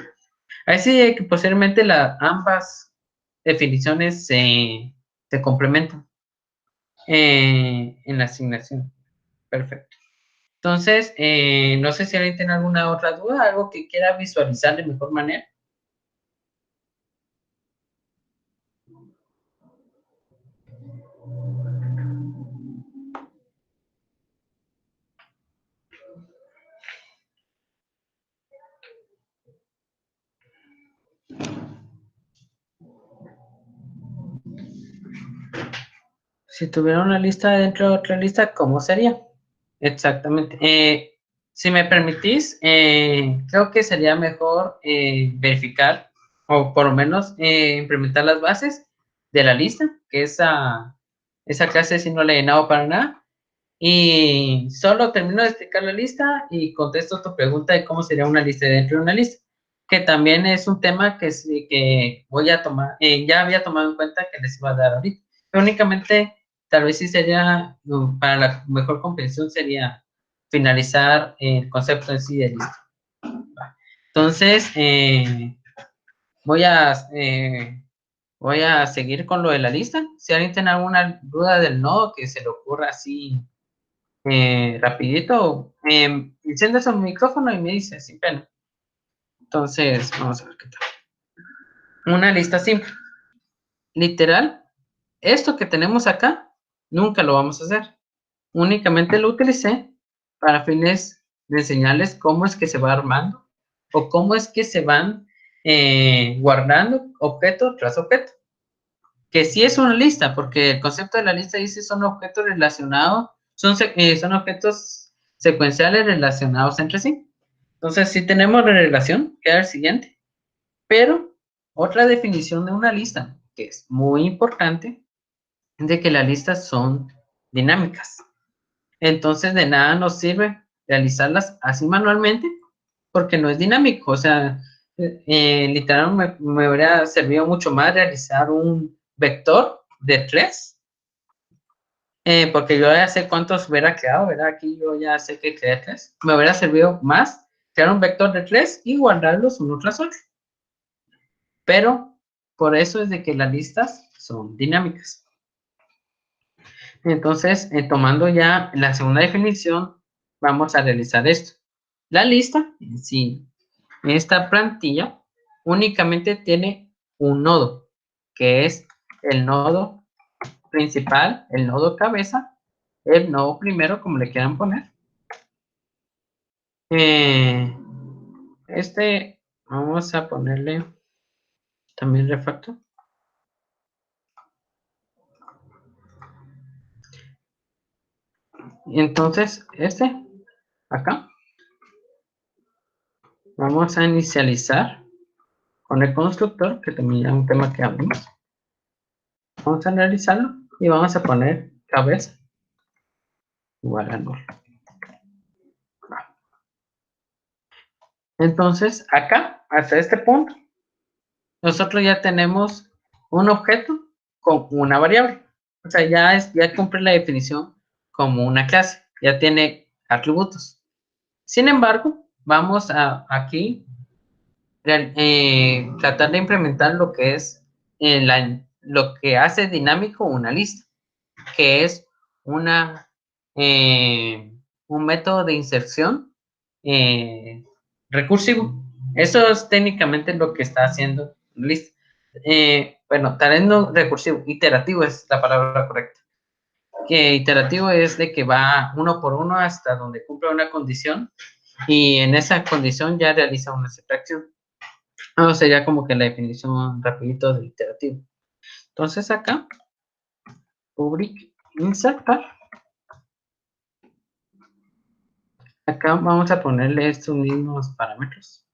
Así que posiblemente ambas definiciones se complementan en la asignación. Perfecto. Entonces, no sé si alguien tiene alguna otra duda, algo que quiera visualizar de mejor manera. Si tuviera una lista dentro de otra lista, ¿cómo sería? Exactamente. Si me permitís, creo que sería mejor verificar o por lo menos implementar las bases de la lista, que esa clase sí no la he llenado para nada. Y solo termino de explicar la lista y contesto tu pregunta de cómo sería una lista dentro de una lista, que también es un tema que voy a tomar, ya había tomado en cuenta que les iba a dar ahorita. Pero únicamente, tal vez sí sería, para la mejor comprensión, sería finalizar el concepto en sí de lista. Entonces, voy a, eh, voy a seguir con lo de la lista. Si alguien tiene alguna duda del nodo que se le ocurra así rapidito, enciende su micrófono y me dice sin pena. Entonces, vamos a ver qué tal. Una lista simple. Literal, esto que tenemos acá, nunca lo vamos a hacer. Únicamente lo utilicé para fines de enseñarles cómo es que se va armando o cómo es que se van guardando objeto tras objeto. Que sí es una lista, porque el concepto de la lista dice son objetos relacionados, son objetos secuenciales relacionados entre sí. Entonces, si tenemos la relación, queda el siguiente. Pero otra definición de una lista que es muy importante, es de que las listas son dinámicas. Entonces, de nada nos sirve realizarlas así manualmente, porque no es dinámico. O sea, literal me hubiera servido mucho más realizar un vector de 3, porque yo ya sé cuántos hubiera creado, ¿verdad? Aquí yo ya sé que creé 3. Me hubiera servido más crear un vector de 3 y guardarlos uno tras otro. Pero por eso es de que las listas son dinámicas. Entonces, tomando ya la segunda definición, vamos a realizar esto. La lista, sí, esta plantilla únicamente tiene un nodo, que es el nodo principal, el nodo cabeza, el nodo primero, como le quieran poner. Vamos a ponerle también refactor. Entonces, acá, vamos a inicializar con el constructor, que también es un tema que hablamos. Vamos a analizarlo y vamos a poner cabeza igual a null. Entonces, acá, hasta este punto, nosotros ya tenemos un objeto con una variable. O sea, ya cumple la definición como una clase, ya tiene atributos. Sin embargo, vamos a aquí tratar de implementar lo que es lo que hace dinámico una lista, que es un método de inserción recursivo. Eso es técnicamente lo que está haciendo lista. Bueno, tal vez no recursivo, iterativo es la palabra correcta. Que iterativo es de que va uno por uno hasta donde cumple una condición y en esa condición ya realiza una subtracción. Sería como que la definición rapidito de iterativo. Entonces acá, public insertar. Acá vamos a ponerle estos mismos parámetros.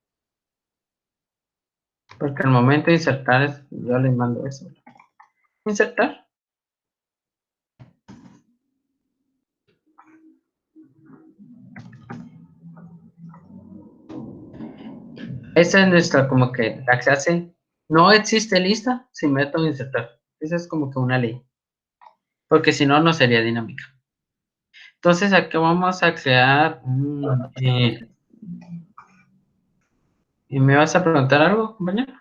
Porque al momento de insertar, yo le mando eso. Insertar. Esa es nuestra, como que la clase. No existe lista sin método insertar. Esa es como que una ley. Porque si no, no sería dinámica. Entonces aquí vamos a crear un... ¿Y me vas a preguntar algo, compañero?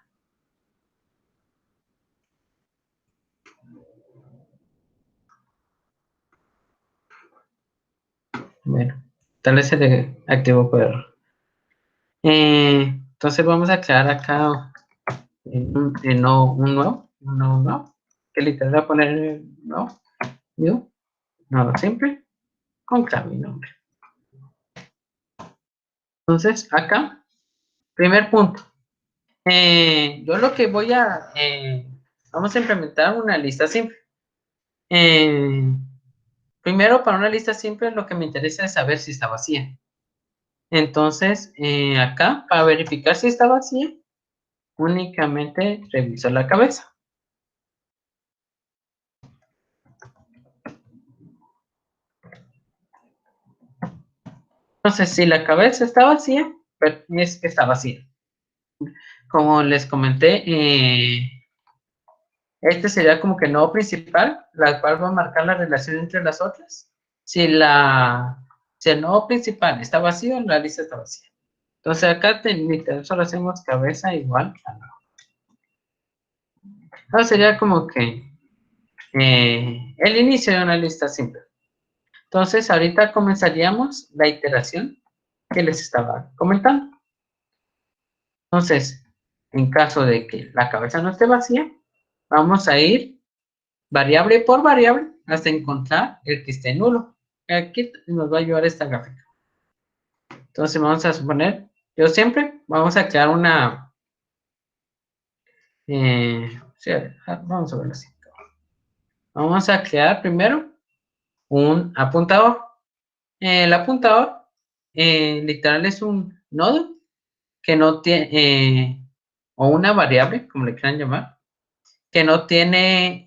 Bueno, tal vez se le activó por error. Entonces vamos a crear acá un nuevo, que literal voy a poner new, nodo simple, con clave y nombre. Entonces acá, primer punto. Yo lo que vamos a implementar una lista simple. Primero, para una lista simple, lo que me interesa es saber si está vacía. Entonces, acá, para verificar si está vacía, únicamente reviso la cabeza. Entonces, si la cabeza está vacía, pues es que está vacía. Como les comenté, este sería como que el nodo principal, la cual va a marcar la relación entre las otras. Si el nodo principal está vacío, la lista está vacía. Entonces acá solo hacemos cabeza igual a nodo. Entonces sería como que el inicio de una lista simple. Entonces ahorita comenzaríamos la iteración que les estaba comentando. Entonces, en caso de que la cabeza no esté vacía, vamos a ir variable por variable hasta encontrar el que esté nulo. Aquí nos va a ayudar esta gráfica. Entonces vamos a suponer, vamos a crear una, vamos a verlo así. Vamos a crear primero un apuntador. El apuntador literal es un nodo que no tiene, o una variable, como le quieran llamar, que no tiene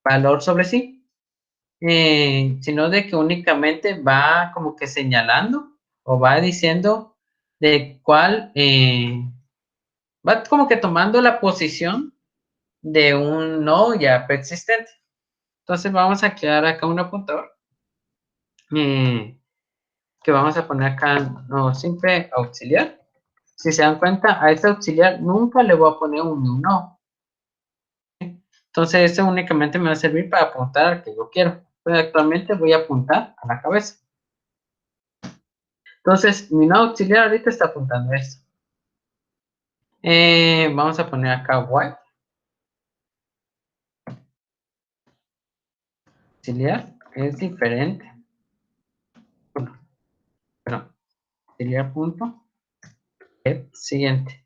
valor sobre sí, sino de que únicamente va como que señalando o va diciendo de cuál, va como que tomando la posición de un nodo ya preexistente. Entonces vamos a crear acá un apuntador que vamos a poner acá no simple auxiliar. Si se dan cuenta, a este auxiliar nunca le voy a poner un no. Entonces, este únicamente me va a servir para apuntar al que yo quiero. Entonces, actualmente voy a apuntar a la cabeza. Entonces, mi nodo auxiliar ahorita está apuntando a esto. Vamos a poner acá white. Auxiliar es diferente. Bueno, perdón. Auxiliar punto. Siguiente.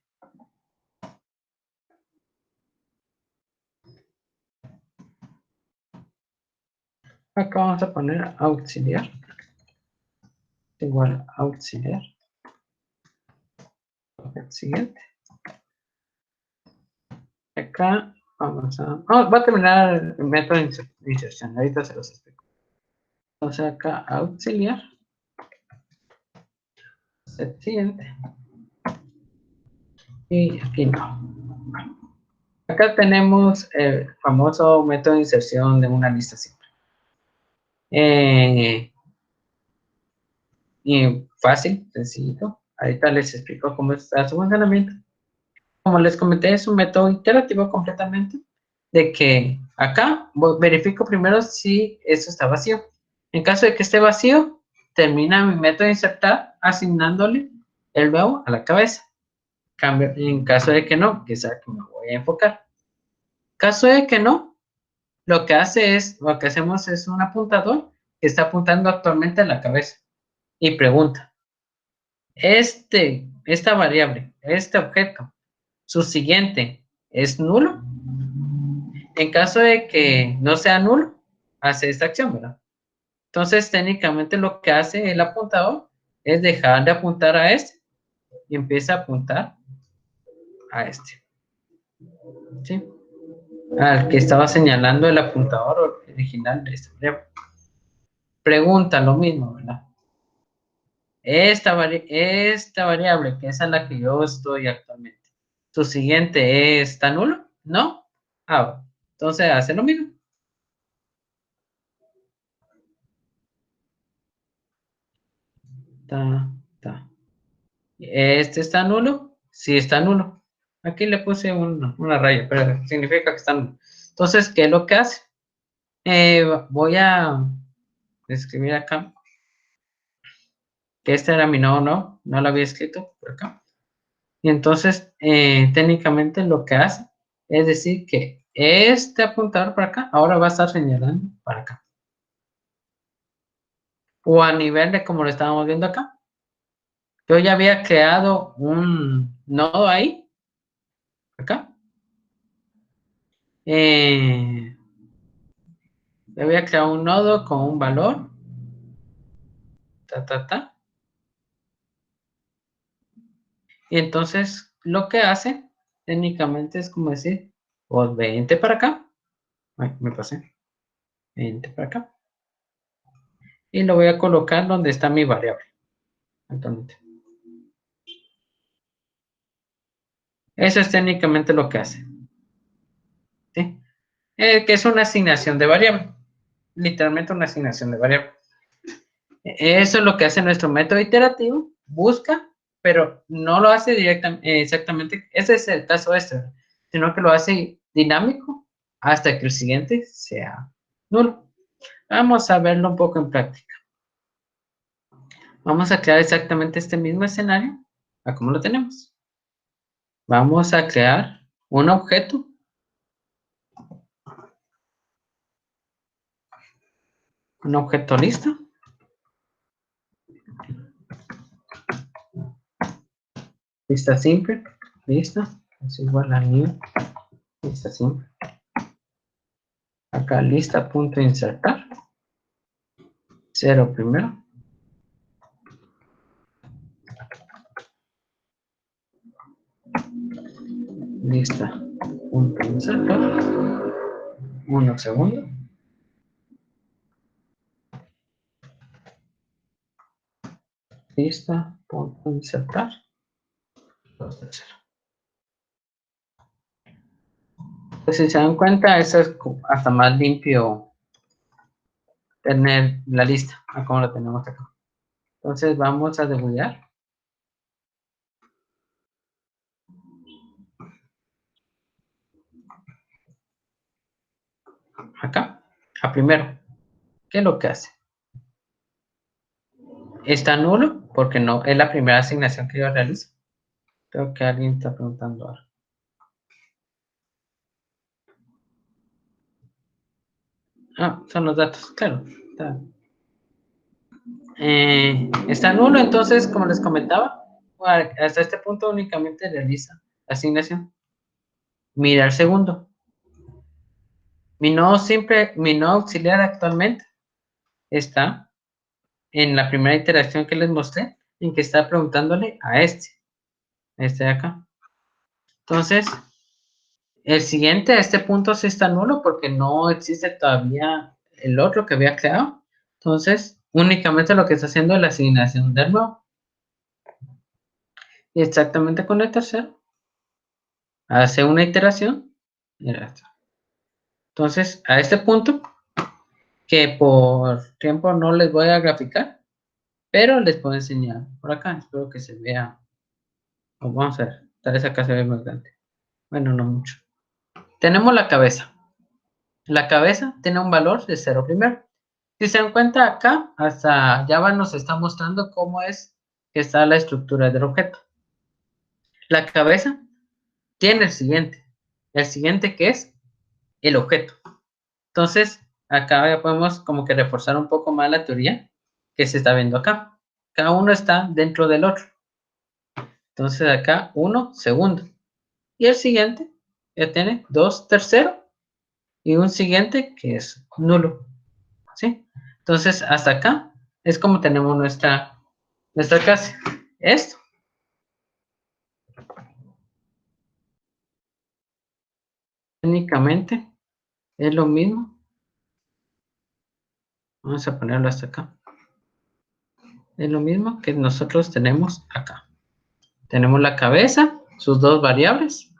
Acá vamos a poner auxiliar. Igual auxiliar. Siguiente. Acá vamos a... va a terminar el método de inserción. Ahorita se los explico. Entonces acá auxiliar. Siguiente. Y aquí no. Acá tenemos el famoso método de inserción de una lista simple. Y fácil, sencillo. Ahorita les explico cómo está su funcionamiento. Como les comenté, es un método iterativo completamente, de que acá verifico primero si eso está vacío. En caso de que esté vacío, termina mi método de insertar asignándole el nuevo a la cabeza. Cambio, en caso de que no, que es a que me voy a enfocar. Caso de que no, lo que hacemos es un apuntador que está apuntando actualmente a la cabeza y pregunta, esta variable, este objeto, su siguiente, ¿es nulo? En caso de que no sea nulo, hace esta acción, ¿verdad? Entonces, técnicamente lo que hace el apuntador es dejar de apuntar a este y empieza a apuntar a este. ¿Sí? Al que estaba señalando el apuntador original de este variable. Pregunta lo mismo, ¿verdad? Esta variable, que es a la que yo estoy actualmente, ¿su siguiente está nulo? ¿No? Entonces hace lo mismo. ¿Este está nulo? Sí, está nulo. Aquí le puse una raya, pero significa que está nulo. Entonces, ¿qué es lo que hace? Voy a escribir acá que este era mi nodo, no lo había escrito por acá. Y entonces, técnicamente lo que hace es decir que este apuntador para acá ahora va a estar señalando para acá. O a nivel de como lo estábamos viendo acá. Yo ya había creado un nodo ahí, acá. Le voy a crear un nodo con un valor. Y entonces lo que hace técnicamente es como decir, pues 20 para acá. Ay, me pasé. 20 para acá. Y lo voy a colocar donde está mi variable. Actualmente. Eso es técnicamente lo que hace. ¿Sí? Que es una asignación de variable. Literalmente una asignación de variable. Eso es lo que hace nuestro método iterativo. Busca, pero no lo hace directamente, exactamente. Ese es el caso este, sino que lo hace dinámico hasta que el siguiente sea nulo. Vamos a verlo un poco en práctica. Vamos a crear exactamente este mismo escenario, a como lo tenemos. Vamos a crear un objeto. Un objeto listo. Lista simple. Lista. Es igual a new. Lista simple. Acá lista punto insertar. 0 primero. Lista punto insertar, 1 segundo. Lista, punto insertar, 2 terceros. Pues si se dan cuenta, eso es hasta más limpio tener la lista, a como lo tenemos acá. Entonces vamos a debuggar. Acá, a primero, ¿qué es lo que hace? Está nulo porque no es la primera asignación que yo realizo. Creo que alguien está preguntando ahora. Ah, son los datos, claro. Está nulo, entonces, como les comentaba, hasta este punto únicamente realiza la asignación. Mirar segundo. Mi nodo auxiliar actualmente está en la primera iteración que les mostré, en que está preguntándole a este de acá. Entonces, el siguiente a este punto sí está nulo porque no existe todavía el otro que había creado. Entonces, únicamente lo que está haciendo es la asignación del nuevo. Y exactamente con el tercero, hace una iteración. Entonces, a este punto, que por tiempo no les voy a graficar, pero les puedo enseñar por acá. Espero que se vea. Vamos a ver, tal vez acá se ve más grande. Bueno, no mucho. Tenemos la cabeza. La cabeza tiene un valor de 0 primero. Si se dan cuenta acá, hasta Java nos está mostrando cómo es que está la estructura del objeto. La cabeza tiene el siguiente que es el objeto. Entonces, acá ya podemos como que reforzar un poco más la teoría que se está viendo acá. Cada uno está dentro del otro. Entonces acá 1 segundo. Y el siguiente ya tiene 2 tercero y un siguiente que es nulo. ¿Sí? Entonces hasta acá es como tenemos nuestra clase. Esto técnicamente es lo mismo. Vamos a ponerlo hasta acá. Es lo mismo que nosotros tenemos acá. Tenemos la cabeza, sus dos variables,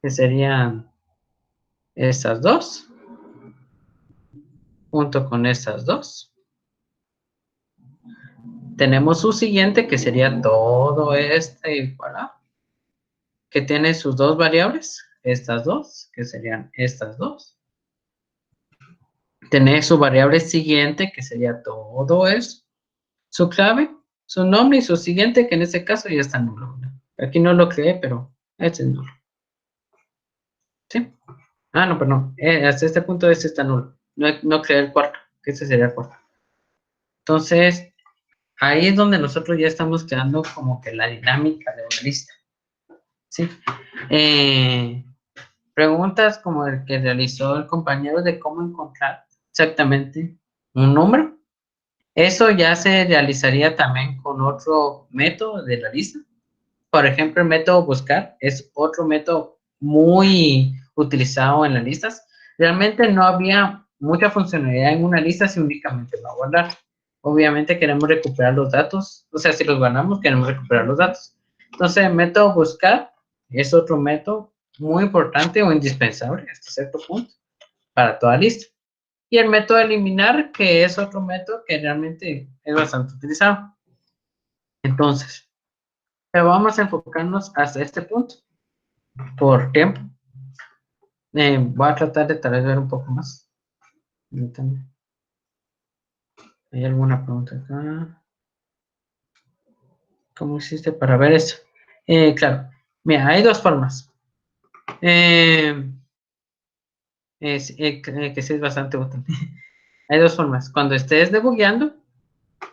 que serían estas dos, junto con estas dos. Tenemos su siguiente, que sería todo este y voilà, que tiene sus dos variables, estas dos, que serían estas dos. Tener su variable siguiente, que sería todo eso. Su clave, su nombre y su siguiente, que en este caso ya está nulo. Aquí no lo creé, pero este es nulo. ¿Sí? Ah, no, perdón. Hasta este punto este está nulo. No creé el cuarto, que este sería el cuarto. Entonces, ahí es donde nosotros ya estamos creando como que la dinámica de una lista. ¿Sí? Preguntas como el que realizó el compañero de cómo encontrar exactamente un número. Eso ya se realizaría también con otro método de la lista. Por ejemplo, el método buscar es otro método muy utilizado en las listas. Realmente no había mucha funcionalidad en una lista si únicamente va a guardar. Obviamente queremos recuperar los datos, o sea, si los guardamos queremos recuperar los datos. Entonces, el método buscar es otro método muy importante o indispensable hasta cierto punto para toda lista. Y el método eliminar, que es otro método que realmente es bastante utilizado. Entonces, pero vamos a enfocarnos hasta este punto por tiempo. Voy a tratar de tal vez ver un poco más. ¿Hay alguna pregunta acá? ¿Cómo hiciste para ver eso? Claro, mira, hay dos formas. Que sí es bastante útil. Hay dos formas. Cuando estés debugueando,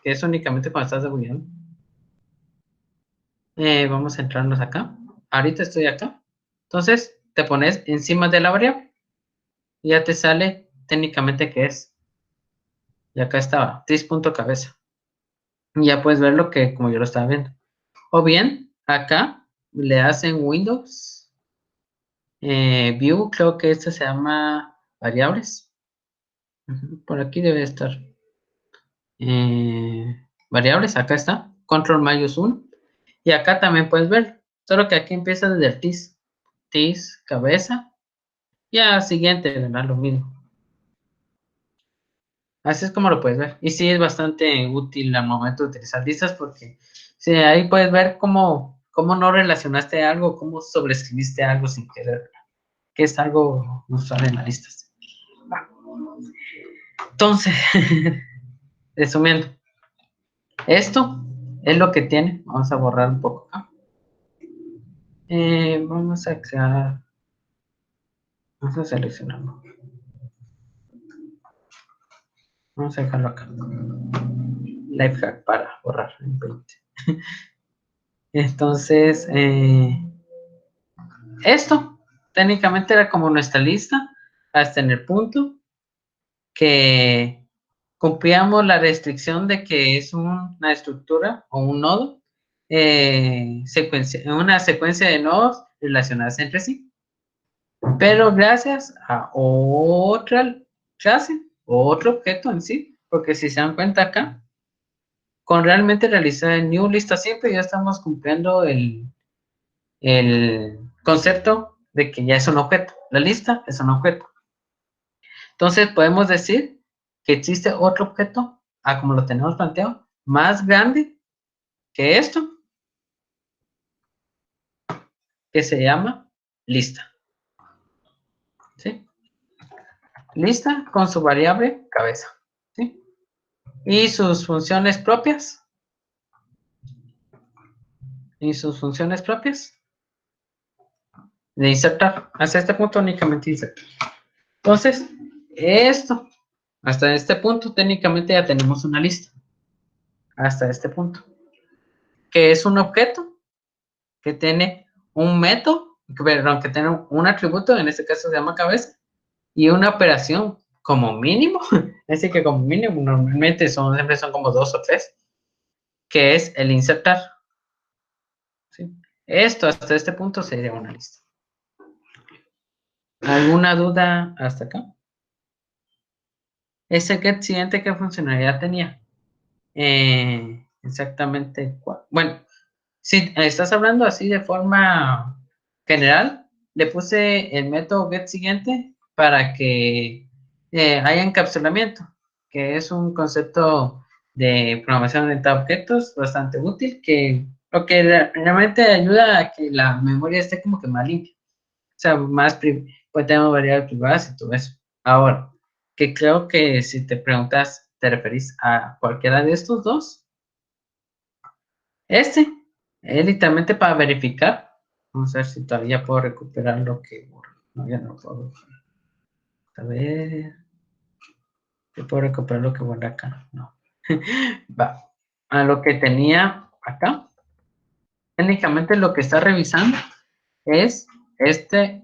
que es únicamente cuando estás debugueando. Vamos a entrarnos acá. Ahorita estoy acá. Entonces, te pones encima de la variable. Y ya te sale técnicamente qué es. Y acá estaba, tis.cabeza. Y ya puedes ver lo que como yo lo estaba viendo. O bien, acá le hacen Windows View, creo que este se llama variables. Por aquí debe estar. Variables, acá está. Control mayús 1. Y acá también puedes ver. Solo que aquí empieza desde el tis. Tis, cabeza. Y al siguiente, ¿verdad? Lo mismo. Así es como lo puedes ver. Y sí es bastante útil al momento de utilizar listas porque sí, ahí puedes ver cómo no relacionaste algo, cómo sobreescribiste algo sin querer, que es algo usual en las listas. Entonces, resumiendo, esto es lo que tiene. Vamos a borrar un poco acá. Vamos a crear, vamos a seleccionarlo. Vamos a dejarlo acá. Lifehack para borrar en 20. Entonces, esto técnicamente era como nuestra lista hasta en el punto que cumplíamos la restricción de que es una estructura o un nodo, una secuencia de nodos relacionadas entre sí. Pero gracias a otra clase, otro objeto en sí, porque si se dan cuenta acá, con realmente realizar el new lista siempre ya estamos cumpliendo el concepto de que ya es un objeto. La lista es un objeto. Entonces podemos decir que existe otro objeto, como lo tenemos planteado, más grande que esto, que se llama lista. ¿Sí? Lista con su variable cabeza. ¿Sí? Y sus funciones propias. De insertar. Hasta este punto únicamente insertar. Entonces, hasta este punto técnicamente ya tenemos una lista. Hasta este punto. Que es un objeto que tiene un método, perdón, que tiene un atributo, en este caso se llama cabeza, y una operación como mínimo, así que como mínimo normalmente siempre son como 2 o 3, que es el insertar. ¿Sí? Esto hasta este punto sería una lista. ¿Alguna duda hasta acá? Ese get siguiente, ¿qué funcionalidad tenía? Exactamente. Bueno, si estás hablando así de forma general, le puse el método get siguiente para que haya encapsulamiento, que es un concepto de programación orientada a objetos bastante útil, que lo que realmente ayuda a que la memoria esté como que más limpia, o sea, pues tenemos variables privadas y todo eso. Ahora, que creo que si te preguntas, ¿te referís a cualquiera de estos dos? Este es literalmente para verificar. Vamos a ver si todavía puedo recuperar lo que borré. No, ya no puedo. A ver. Yo puedo recuperar lo que borré acá. No. Va. A lo que tenía acá. Técnicamente lo que está revisando es este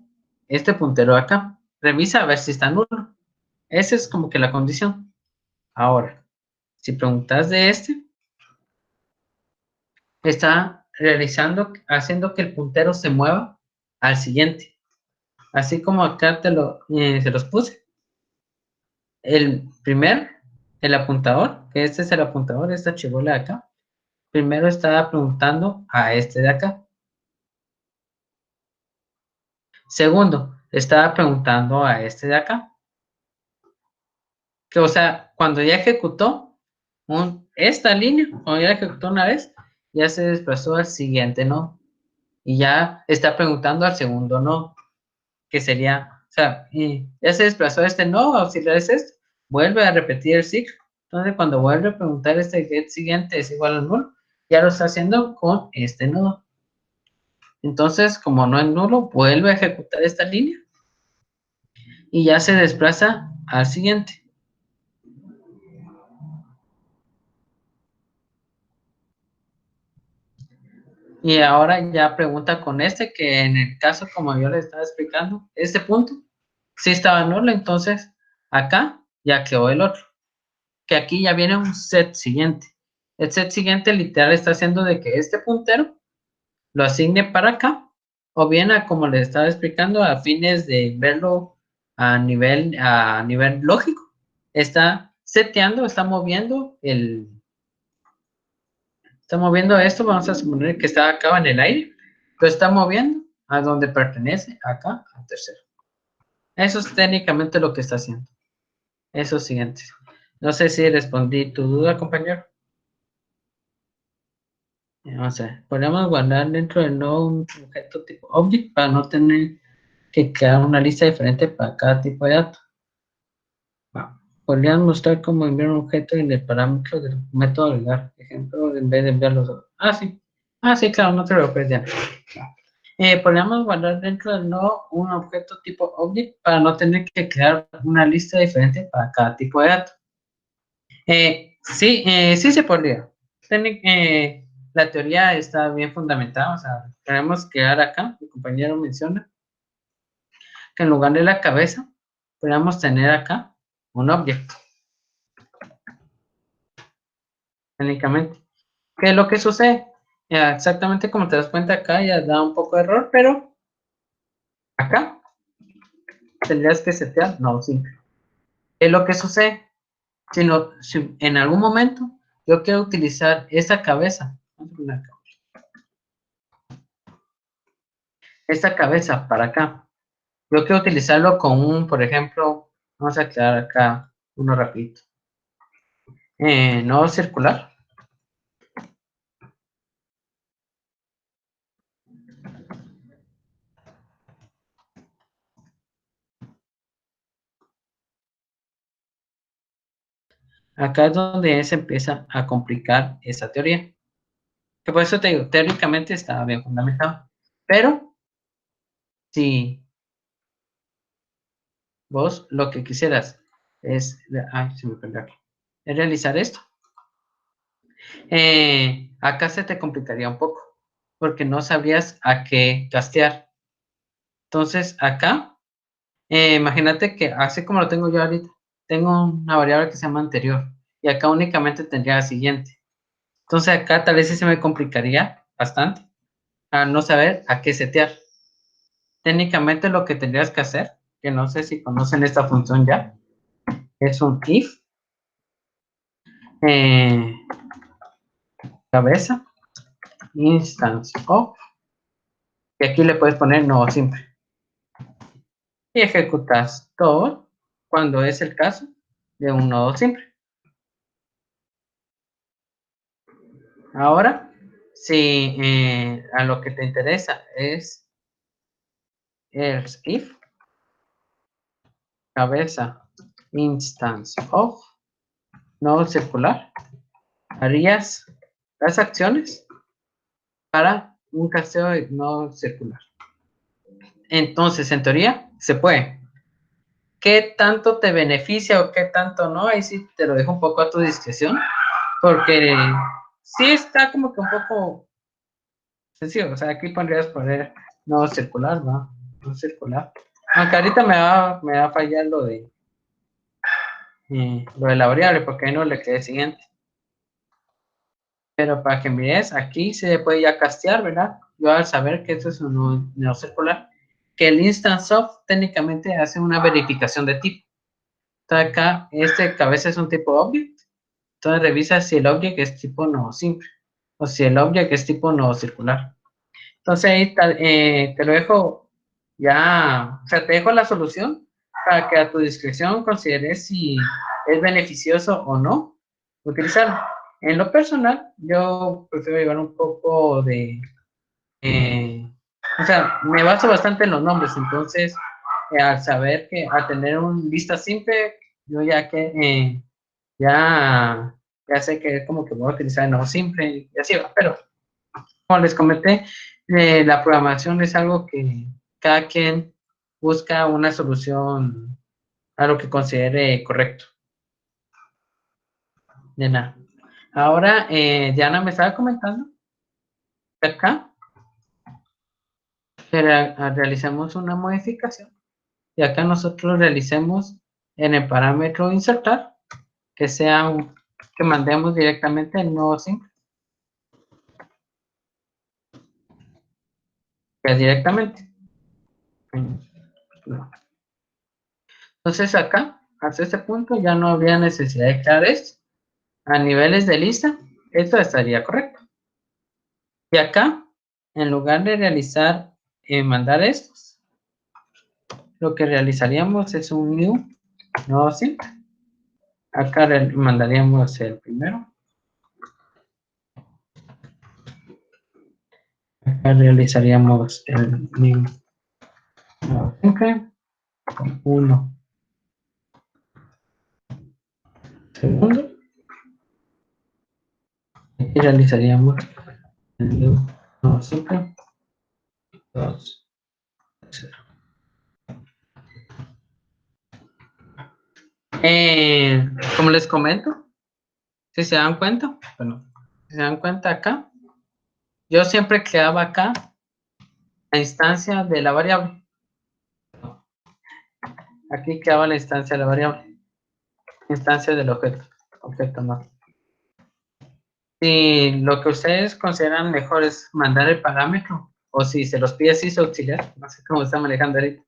puntero acá. Revisa a ver si está nulo. Esa es como que la condición. Ahora, si preguntas de está realizando, haciendo que el puntero se mueva al siguiente. Así como acá se los puse. El apuntador, que este es el apuntador, esta chibola de acá, primero estaba preguntando a este de acá. Segundo, estaba preguntando a este de acá. Que, o sea, cuando ya ejecutó esta línea, cuando ya ejecutó una vez, ya se desplazó al siguiente nodo. Y ya está preguntando al segundo nodo, que sería, o sea, ya se desplazó a este nodo, auxiliar es esto, vuelve a repetir el ciclo. Entonces, cuando vuelve a preguntar este get siguiente es igual a nulo, ya lo está haciendo con este nodo. Entonces, como no es nulo, vuelve a ejecutar esta línea y ya se desplaza al siguiente. Y ahora ya pregunta con este, que en el caso, como yo le estaba explicando, este punto sí estaba nulo, entonces acá ya quedó el otro. Que aquí ya viene un set siguiente. El set siguiente literal está haciendo de que este puntero lo asigne para acá o bien como les estaba explicando, a fines de verlo a nivel lógico. Está seteando, está moviendo esto, vamos a suponer que está acá en el aire, lo está moviendo a donde pertenece, acá, al tercero. Eso es técnicamente lo que está haciendo. Eso siguiente. No sé si respondí tu duda, compañero. Vamos a ver. Podríamos guardar dentro del nodo un objeto tipo object para no tener que crear una lista diferente para cada tipo de dato. Podrían mostrar cómo enviar un objeto en el parámetro del método agregar. Ejemplo, en vez de enviar los dos. Sí. Sí, claro, no te lo preocupes ya. Podríamos guardar dentro del nodo un objeto tipo object para no tener que crear una lista diferente para cada tipo de dato. Sí se podría. La teoría está bien fundamentada. O sea, tenemos que dar acá, mi compañero menciona, que en lugar de la cabeza, podríamos tener acá un objeto. Técnicamente. ¿Qué es lo que sucede? Exactamente como te das cuenta acá, ya da un poco de error, pero acá tendrías que setear, no, simple. ¿Qué es lo que sucede? Si en algún momento yo quiero utilizar esa cabeza, esta cabeza para acá, yo quiero utilizarlo con por ejemplo, vamos a crear acá uno rapidito. Nodo circular. Acá es donde se empieza a complicar esa teoría. Que por eso te digo, teóricamente está bien fundamentado. Pero, si vos lo que quisieras es, se me perdió aquí, es realizar esto, acá se te complicaría un poco, porque no sabrías a qué castear. Entonces, acá, imagínate que así como lo tengo yo ahorita, tengo una variable que se llama anterior, y acá únicamente tendría la siguiente. Entonces, acá tal vez sí se me complicaría bastante, a no saber a qué setear. Técnicamente lo que tendrías que hacer, que no sé si conocen esta función ya, es un if, cabeza, instance of, y aquí le puedes poner nodo simple. Y ejecutas todo cuando es el caso de un nodo simple. Ahora, si a lo que te interesa es else if, cabeza, instance of, nodo circular, harías las acciones para un casteo de nodo circular. Entonces, en teoría, se puede. ¿Qué tanto te beneficia o qué tanto no? Ahí sí te lo dejo un poco a tu discreción, porque sí está como que un poco sencillo. O sea, aquí podrías poner no circular, ¿no? No circular. Aunque ahorita me va a fallar lo de la variable, porque ahí no le quedé siguiente. Pero para que mires, aquí se puede ya castear, ¿verdad? Yo al saber que esto es un no circular, que el instance of técnicamente hace una verificación de tipo. Entonces acá, cabeza es un tipo object. Entonces revisa si el object es tipo nodo simple o si el object es tipo nodo circular. Entonces ahí te lo dejo ya, o sea, te dejo la solución para que a tu discreción consideres si es beneficioso o no utilizarlo. En lo personal, yo prefiero llevar un poco de, o sea, me baso bastante en los nombres, entonces al saber que al tener un lista simple, yo ya, ya sé que es como que voy a utilizar el nodo simple y así va, pero como les comenté, la programación es algo que cada quien busca una solución a lo que considere correcto. De nada. Ahora, Diana me estaba comentando que acá realizamos una modificación y acá nosotros realicemos en el parámetro insertar que sea que mandemos directamente el nodo simple. ya directamente. No. Entonces acá, hasta este punto, ya no habría necesidad de crear esto. A niveles de lista, esto estaría correcto. Y acá, en lugar de realizar, mandar estos, lo que realizaríamos es un new, no simple. Acá mandaríamos el primero. Acá realizaríamos el new, no simple, con 1 segundo. Aquí realizaríamos el new, no simple, 2, 0. Como les comento, si se dan cuenta, bueno, si se dan cuenta acá, yo siempre creaba acá la instancia de la variable. Aquí creaba la instancia de la variable, instancia del objeto no. Si lo que ustedes consideran mejor es mandar el parámetro, o si se los pide sys auxiliar, no sé cómo está manejando ahorita,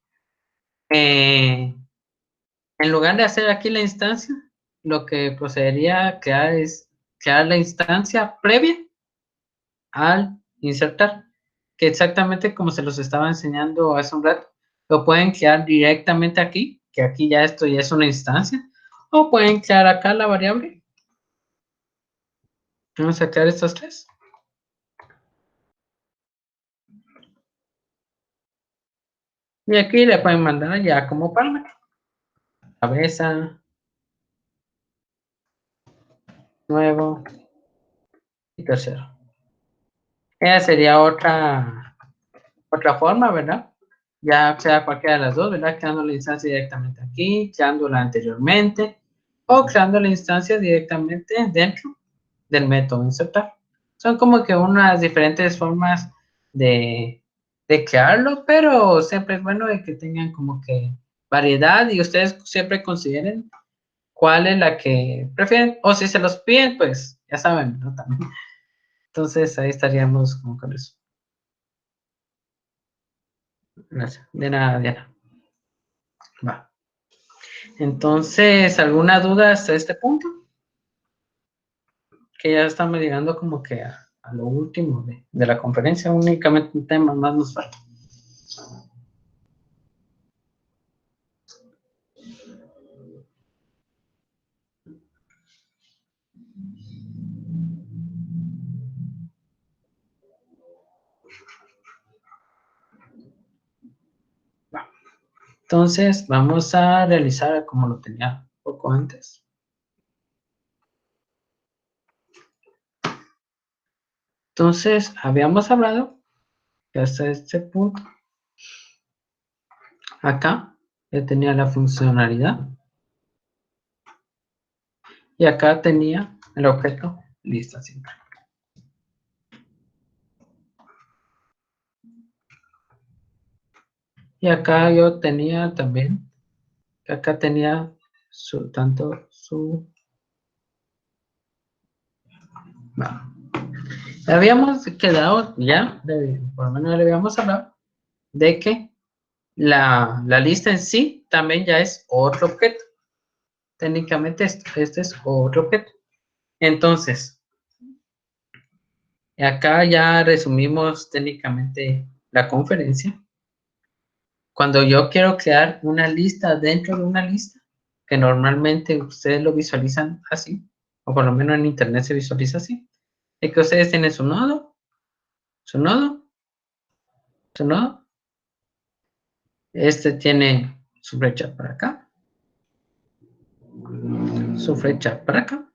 en lugar de hacer aquí la instancia, lo que procedería a crear es crear la instancia previa al insertar, que exactamente como se los estaba enseñando hace un rato, lo pueden crear directamente aquí, que aquí ya esto ya es una instancia, o pueden crear acá la variable. Vamos a crear estos tres. Y aquí le pueden mandar ya como parámetro. Cabeza, nuevo y tercero. Esa sería otra forma, ¿verdad? Ya sea cualquiera de las dos, ¿verdad? Creando la instancia directamente aquí, creándola anteriormente, o creando la instancia directamente dentro del método insertar. Son como que unas diferentes formas de crearlo, pero siempre es bueno de que tengan como que variedad y ustedes siempre consideren cuál es la que prefieren, o si se los piden, pues ya saben, ¿no? También. Entonces ahí estaríamos como con eso. Gracias. De nada, Diana. Va. Entonces, ¿alguna duda hasta este punto? Que ya estamos llegando como que a lo último de la conferencia, únicamente un tema más nos falta. Va. Entonces, vamos a realizar como lo tenía poco antes. Entonces, habíamos hablado que hasta este punto, acá, ya tenía la funcionalidad. Y acá tenía el objeto lista siempre. Y acá yo tenía también, acá tenía tanto su... No. Habíamos quedado ya, por lo menos le habíamos hablado, de que la lista en sí también ya es otro objeto. Técnicamente este es otro objeto. Entonces, acá ya resumimos técnicamente la conferencia. Cuando yo quiero crear una lista dentro de una lista, que normalmente ustedes lo visualizan así, o por lo menos en internet se visualiza así, es que ustedes tienen su nodo, su nodo, su nodo, este tiene su flecha para acá, su flecha para acá,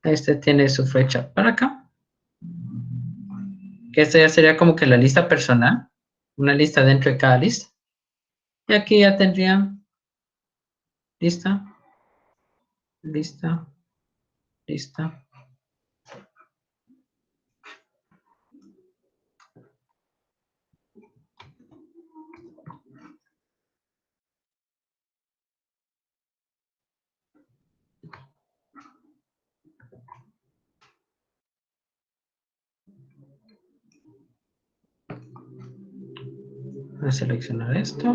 este tiene su flecha para acá, que esta ya sería como que la lista personal, una lista dentro de cada lista, y aquí ya tendrían lista, lista, lista. a seleccionar esto.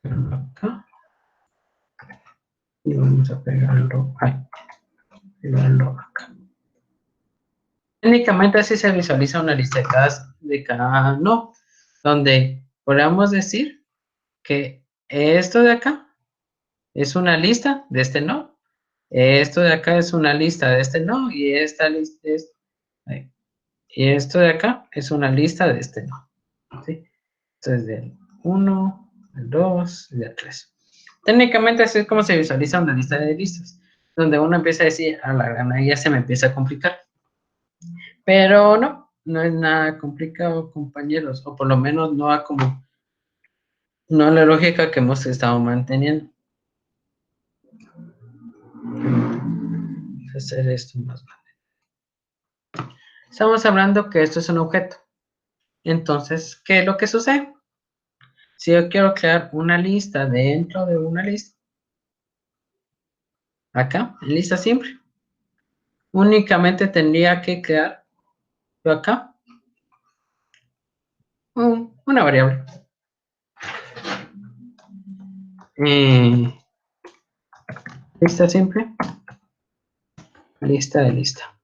Acá. Y vamos a pegarlo acá. Técnicamente así se visualiza una lista de cada no, donde podamos decir que esto de acá es una lista de este no, esto de acá es una lista de este no, y esta lista es, y esto de acá es una lista de este no, ¿sí? Entonces del 1, del 2 y del 3. Técnicamente así es como se visualiza una lista de listas, donde uno empieza a decir, a la gana ya se me empieza a complicar. Pero no es nada complicado, compañeros, o por lo menos no a como, no a la lógica que hemos estado manteniendo. Vamos a hacer esto más grande. Estamos hablando que esto es un objeto. Entonces, ¿qué es lo que sucede? Si yo quiero crear una lista dentro de una lista, acá, en lista simple, únicamente tendría que crear yo acá una variable. Lista simple, lista de lista.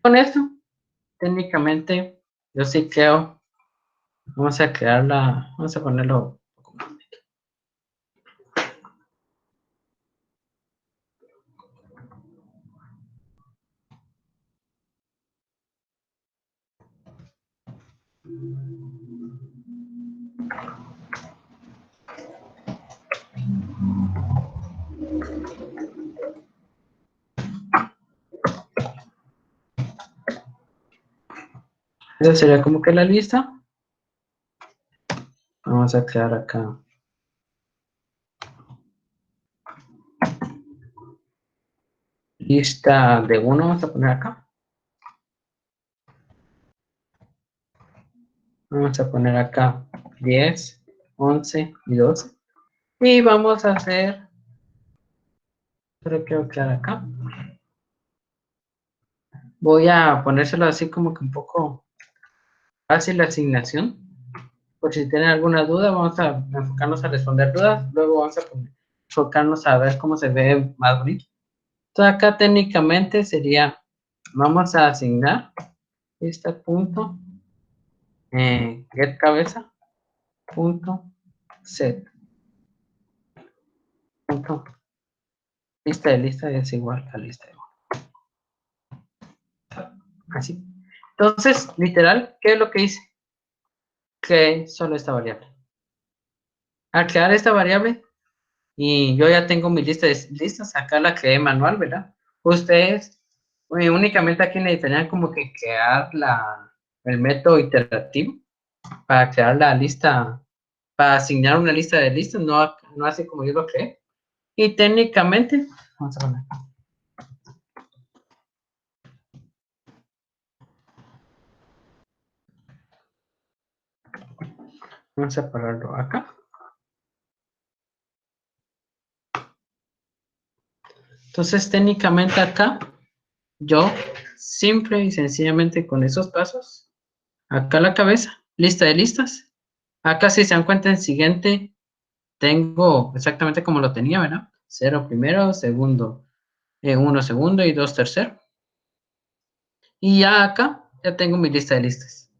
Con esto, técnicamente, yo sí creo, vamos a crearla, vamos a ponerlo un poco más. Esa sería como que la lista. Vamos a crear acá. Lista de 1, vamos a poner acá. Vamos a poner acá 10, 11 y 12. Y vamos a hacer, pero quiero crear acá. Voy a ponérselo así como que un poco fácil la asignación. Por si tienen alguna duda, vamos a enfocarnos a responder dudas. Luego vamos a enfocarnos a ver cómo se ve más bonito. Entonces acá técnicamente sería, vamos a asignar este punto, get cabeza, punto, set, punto, lista de lista es igual a lista de 1. Así. Entonces, literal, ¿qué es lo que hice? Creé solo esta variable. Al crear esta variable, y yo ya tengo mi lista de listas, acá la creé manual, ¿verdad? Ustedes únicamente aquí necesitarían como que crear el método iterativo para crear la lista, para asignar una lista de listas, no así como yo lo creé. Y técnicamente, vamos a poner acá. Vamos a pararlo acá. Entonces, técnicamente acá, yo simple y sencillamente con esos pasos, acá la cabeza, lista de listas. Acá si se dan cuenta en siguiente, tengo exactamente como lo tenía, ¿verdad? 0 primero, segundo, 1 segundo y 2 tercero. Y ya acá, ya tengo mi lista de listas.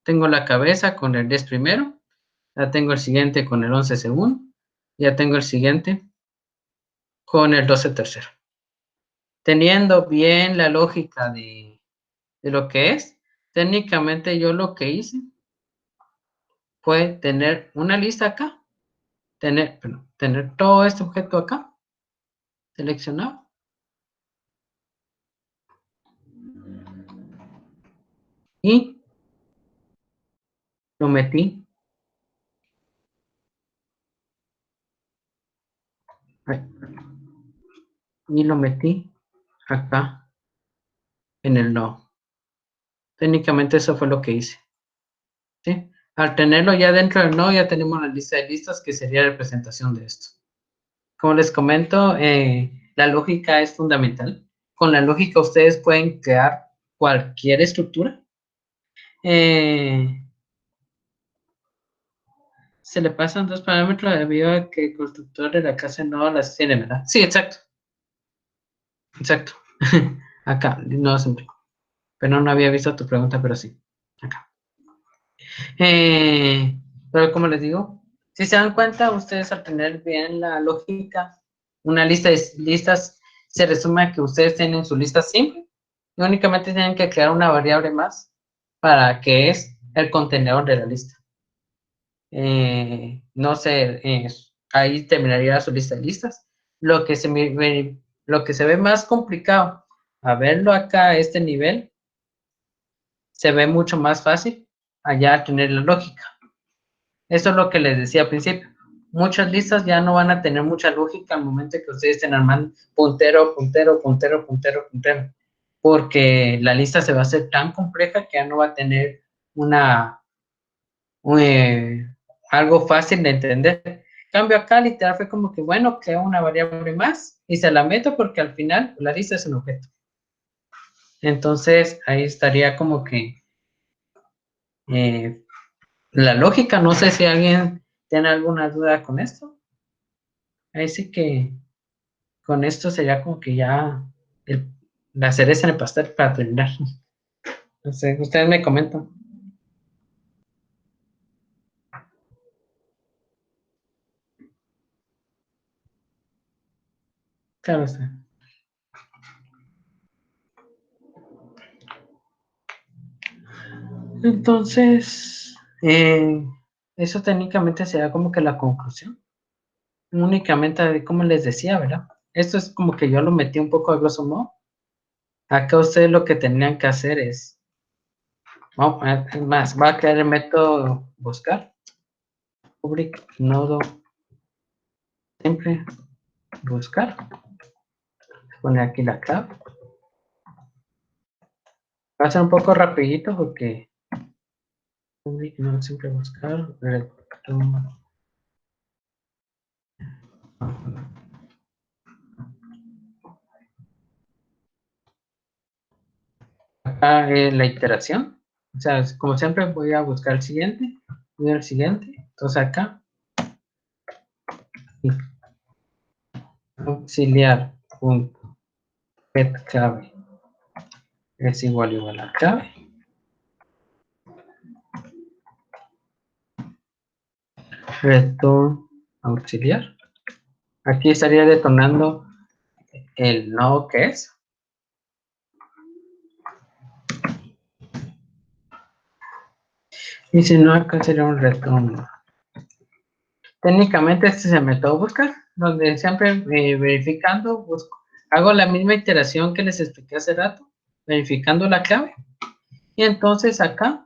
Tengo la cabeza con el 10 primero, ya tengo el siguiente con el 11 segundo, ya tengo el siguiente con el 12 tercero. Teniendo bien la lógica de lo que es, técnicamente yo lo que hice fue tener una lista acá, tener todo este objeto acá, seleccionado. Y lo metí y lo metí acá en el no. Técnicamente eso fue lo que hice. ¿Sí? Al tenerlo ya dentro del no, ya tenemos la lista de listas que sería la representación de esto. Como les comento, la lógica es fundamental. con la lógica ustedes pueden crear cualquier estructura. Se le pasan 2 parámetros debido a que el constructor de la clase no las tiene, ¿verdad? Sí, exacto. Exacto. Acá, no siempre. Pero no había visto tu pregunta, pero sí. Acá. Pero como les digo, si se dan cuenta, ustedes al tener bien la lógica, una lista de listas se resume a que ustedes tienen su lista simple y únicamente tienen que crear una variable más para que es el contenedor de la lista. No sé, ahí terminaría su lista de listas. Lo que se ve más complicado a verlo acá a este nivel, se ve mucho más fácil allá tener la lógica. Eso es lo que les decía al principio. Muchas listas ya no van a tener mucha lógica al momento que ustedes estén armando puntero, puntero, puntero, puntero, puntero. Porque la lista se va a hacer tan compleja que ya no va a tener algo fácil de entender. Cambio acá, literal, fue como que, bueno, creo una variable más y se la meto porque al final la lista es un objeto. Entonces, ahí estaría como que la lógica, no sé si alguien tiene alguna duda con esto. Ahí sí que con esto sería como que ya la cereza en el pastel para terminar. No sé, ustedes me comentan. Claro está. Entonces, eso técnicamente sería como que la conclusión. Únicamente, como les decía, ¿verdad? Esto es como que yo lo metí un poco a grosso modo. Acá ustedes lo que tenían que hacer es, es más, va a crear el método buscar, public nodo simple buscar, poner aquí la clave. Va a ser un poco rapidito porque public nodo simple buscar, acá la iteración, o sea, como siempre voy a buscar el siguiente, voy al siguiente, entonces acá auxiliar punto get clave es igual a clave, return auxiliar, aquí estaría detonando el nodo que es, y si no acá sería un retorno. Técnicamente este es el método buscar, donde siempre verificando, hago la misma iteración que les expliqué hace rato, verificando la clave. Y entonces acá,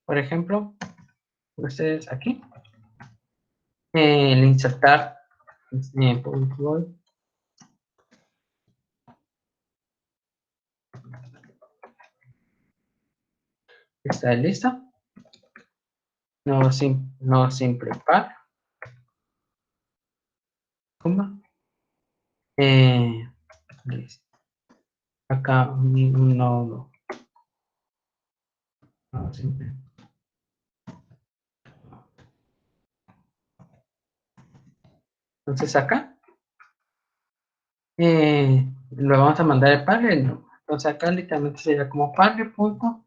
por ejemplo, ustedes aquí, el insertar, está lista, no simple par, coma, listo. Acá un nodo, no simple. Entonces acá, lo vamos a mandar el par, no. Entonces acá literalmente sería como par punto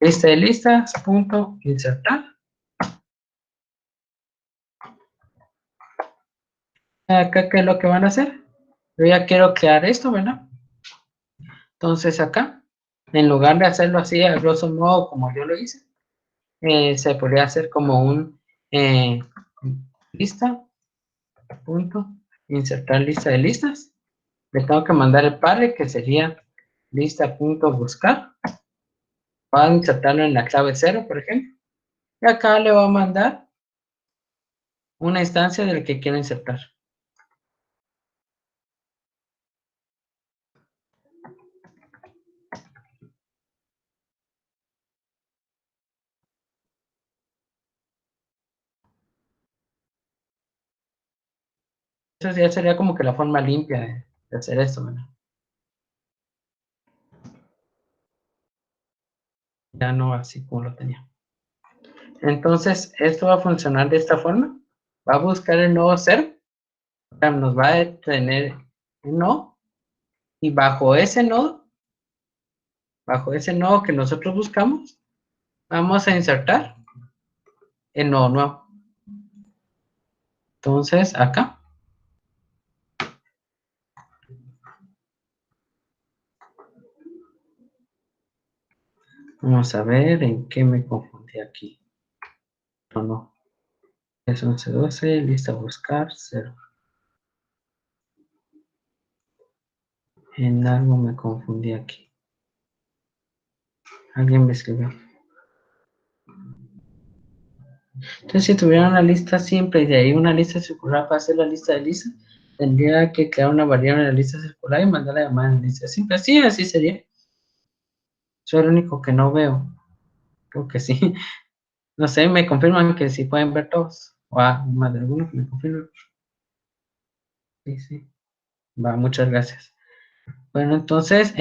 lista de listas punto insertar. Acá, ¿qué es lo que van a hacer? Yo ya quiero crear esto, ¿verdad? Entonces acá, en lugar de hacerlo así a grosso modo como yo lo hice, se podría hacer como un lista punto insertar lista de listas. Le tengo que mandar el par que sería lista punto buscar. Voy a insertarlo en la clave 0, por ejemplo. Y acá le voy a mandar una instancia del que quiero insertar. Eso ya sería como que la forma limpia de hacer esto, ¿verdad? Ya no así como lo tenía. Entonces, esto va a funcionar de esta forma. Va a buscar el nodo 0. Nos va a tener un nodo. Y bajo ese nodo que nosotros buscamos, vamos a insertar el nodo nuevo. Entonces, acá. Vamos a ver en qué me confundí aquí. No. Es 1112, lista a buscar, 0. En algo me confundí aquí. Alguien me escribió. Entonces, si tuviera una lista simple y de ahí una lista circular para hacer la lista de listas, tendría que crear una variable en la lista circular y mandarla a llamar en la lista simple. Así sería. Soy el único que no veo. Creo que sí. No sé, me confirman que sí pueden ver todos. O más de alguno que me confirmen. Sí. Va, muchas gracias. Bueno, entonces,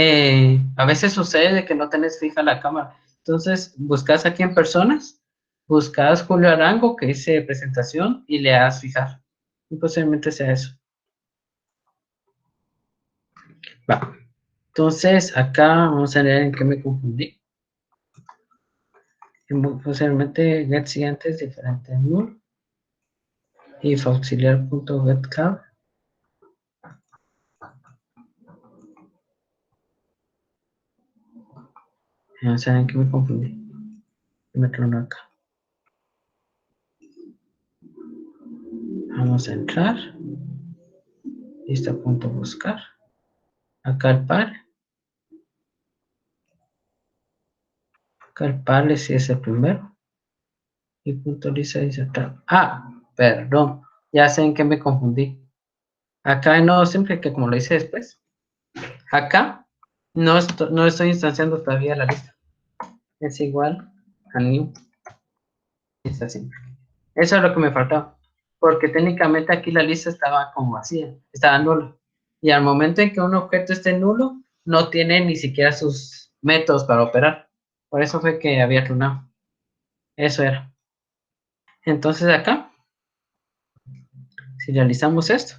a veces sucede que no tenés fija la cámara. Entonces, buscas aquí en personas, buscas Julio Arango, que dice presentación, y le das fijar. Y posiblemente sea eso. Va. Entonces, acá vamos a ver en qué me confundí. Posiblemente get siguiente es diferente a null. If auxiliar.getCard. Vamos a ver en qué me confundí. Me clono acá. Vamos a entrar. Lista.buscar. Acá el par. Acá el par si es el primero. Y punto lista insertar. Perdón. Ya sé en qué me confundí. Acá no, siempre que como lo hice después. Acá no estoy instanciando todavía la lista. Es igual a new. Lista simple. Eso es lo que me faltaba. Porque técnicamente aquí la lista estaba como vacía. Estaba nula. Y al momento en que un objeto esté nulo, no tiene ni siquiera sus métodos para operar. Por eso fue que había clonado. Eso era. Entonces acá, si realizamos esto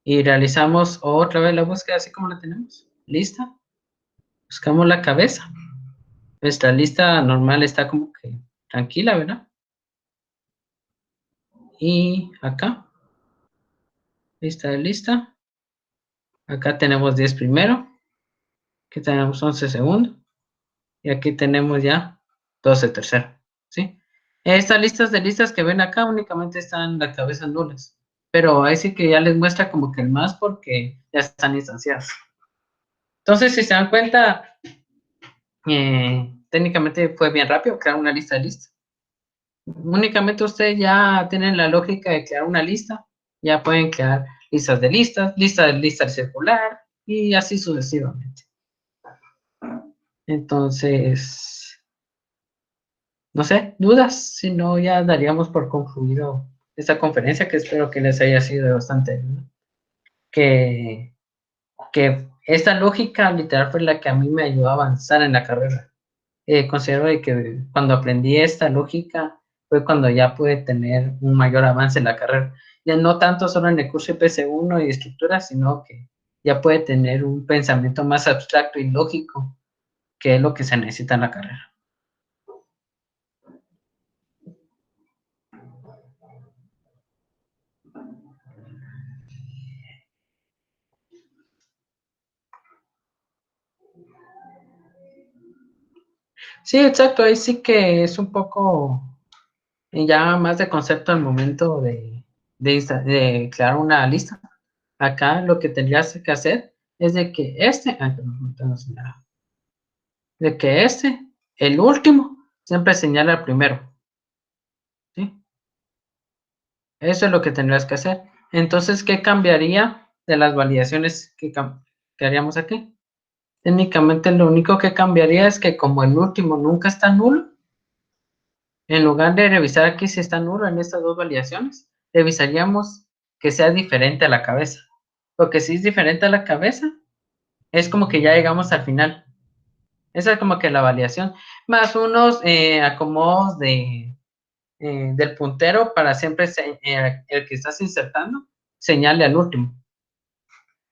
y realizamos otra vez la búsqueda así como la tenemos, lista, buscamos la cabeza. Nuestra lista normal está como que tranquila, ¿verdad? Y acá, lista de lista. Acá tenemos 10 primero. Aquí tenemos 11 segundo. Y aquí tenemos ya 12 tercero. ¿Sí? Estas listas de listas que ven acá únicamente están las cabezas nulas. Pero ahí sí que ya les muestra como que el más porque ya están instanciadas. Entonces, si se dan cuenta, técnicamente fue bien rápido crear una lista de listas. Únicamente ustedes ya tienen la lógica de crear una lista. Ya pueden crear listas de listas, lista circular y así sucesivamente. Entonces, no sé, dudas, si no ya daríamos por concluido esta conferencia que espero que les haya sido bastante, ¿no? que esta lógica literal fue la que a mí me ayudó a avanzar en la carrera. Considero de que cuando aprendí esta lógica fue cuando ya pude tener un mayor avance en la carrera. Ya no tanto solo en el curso de PC1 y escritura, sino que ya puede tener un pensamiento más abstracto y lógico, que es lo que se necesita en la carrera. Sí, exacto, ahí sí que es un poco ya más de concepto al momento de crear una lista. Acá lo que tendrías que hacer es de que el último, siempre señala el primero. ¿Sí? Eso es lo que tendrías que hacer. Entonces, ¿qué cambiaría de las validaciones que haríamos aquí? Técnicamente lo único que cambiaría es que como el último nunca está nulo, en lugar de revisar aquí si está nulo en estas dos validaciones, revisaríamos que sea diferente a la cabeza. Porque si es diferente a la cabeza, es como que ya llegamos al final. Esa es como que la validación. Más unos acomodos del puntero para siempre el que estás insertando señale al último.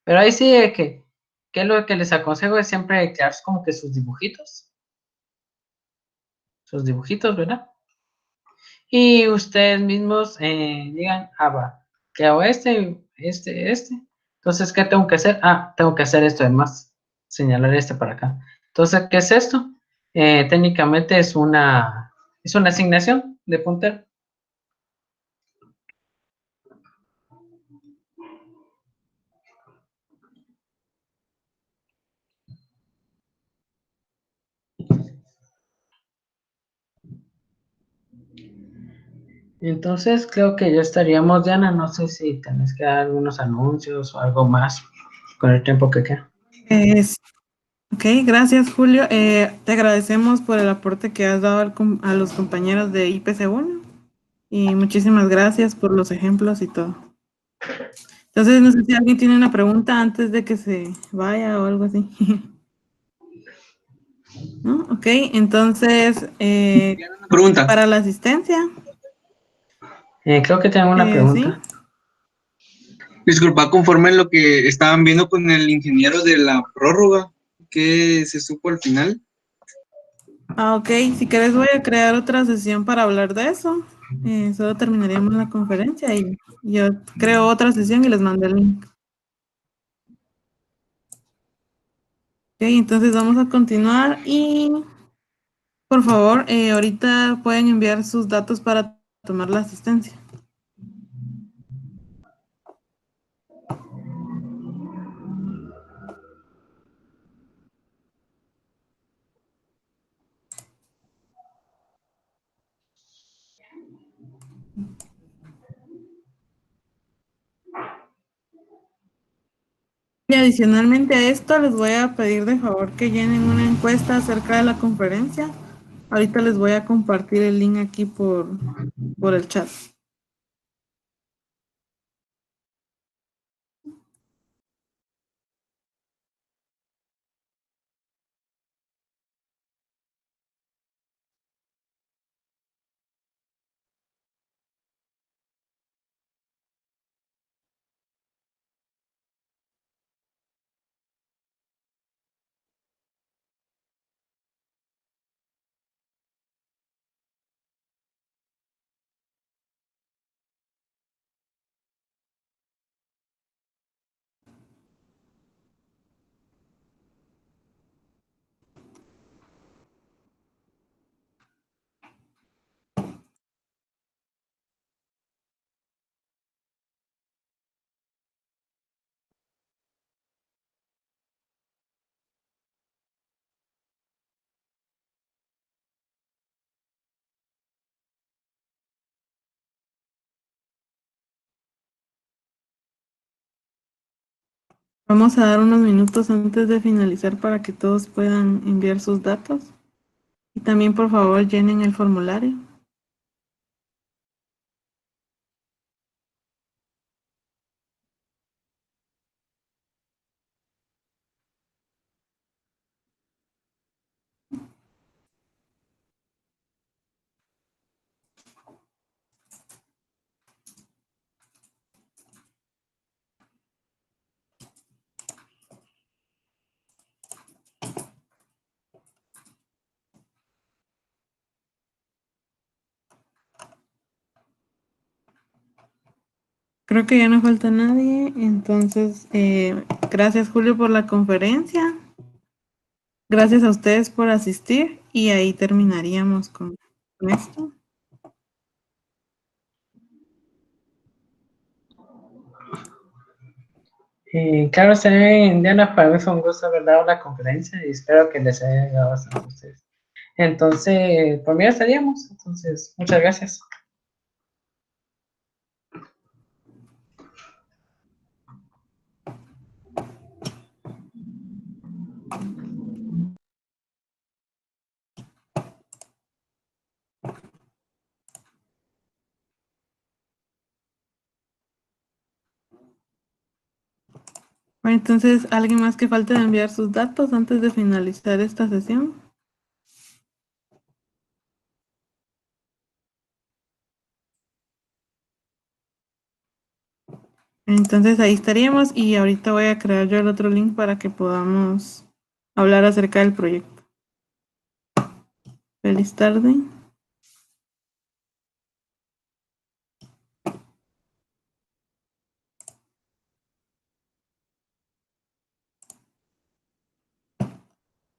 Pero ahí sí que lo que les aconsejo es siempre crear como que sus dibujitos, ¿verdad? Y ustedes mismos digan, va, que hago este. Entonces, ¿qué tengo que hacer? Tengo que hacer esto además, señalar este para acá. Entonces, ¿qué es esto? Técnicamente es una asignación de puntero. Entonces, creo que ya estaríamos, Diana. No sé si tenés que dar algunos anuncios o algo más con el tiempo que queda. Ok, gracias Julio. Te agradecemos por el aporte que has dado a los compañeros de IPC1 y muchísimas gracias por los ejemplos y todo. Entonces, no sé si alguien tiene una pregunta antes de que se vaya o algo así. ¿No? Ok, entonces, Pregunta. para la asistencia, Creo que tengo una sí. pregunta. Disculpa, conforme lo que estaban viendo con el ingeniero de la prórroga, ¿qué se supo al final? Ok, si quieres voy a crear otra sesión para hablar de eso. Solo terminaríamos la conferencia y yo creo otra sesión y les mando el link. Ok, entonces vamos a continuar y por favor, ahorita pueden enviar sus datos para tomar la asistencia. Y adicionalmente a esto, les voy a pedir de favor que llenen una encuesta acerca de la conferencia. Ahorita les voy a compartir el link aquí por el chat. Vamos a dar unos minutos antes de finalizar para que todos puedan enviar sus datos. Y también, por favor, llenen el formulario. Creo que ya no falta nadie. Entonces, gracias Julio por la conferencia. Gracias a ustedes por asistir y ahí terminaríamos con esto. Claro, está bien, Diana, para mí fue un gusto haber dado la conferencia y espero que les haya llegado bastante a ustedes. Entonces, por mí ya estaríamos. Entonces, muchas gracias. Bueno, entonces, ¿alguien más que falte de enviar sus datos antes de finalizar esta sesión? Entonces ahí estaríamos y ahorita voy a crear yo el otro link para que podamos hablar acerca del proyecto. Feliz tarde.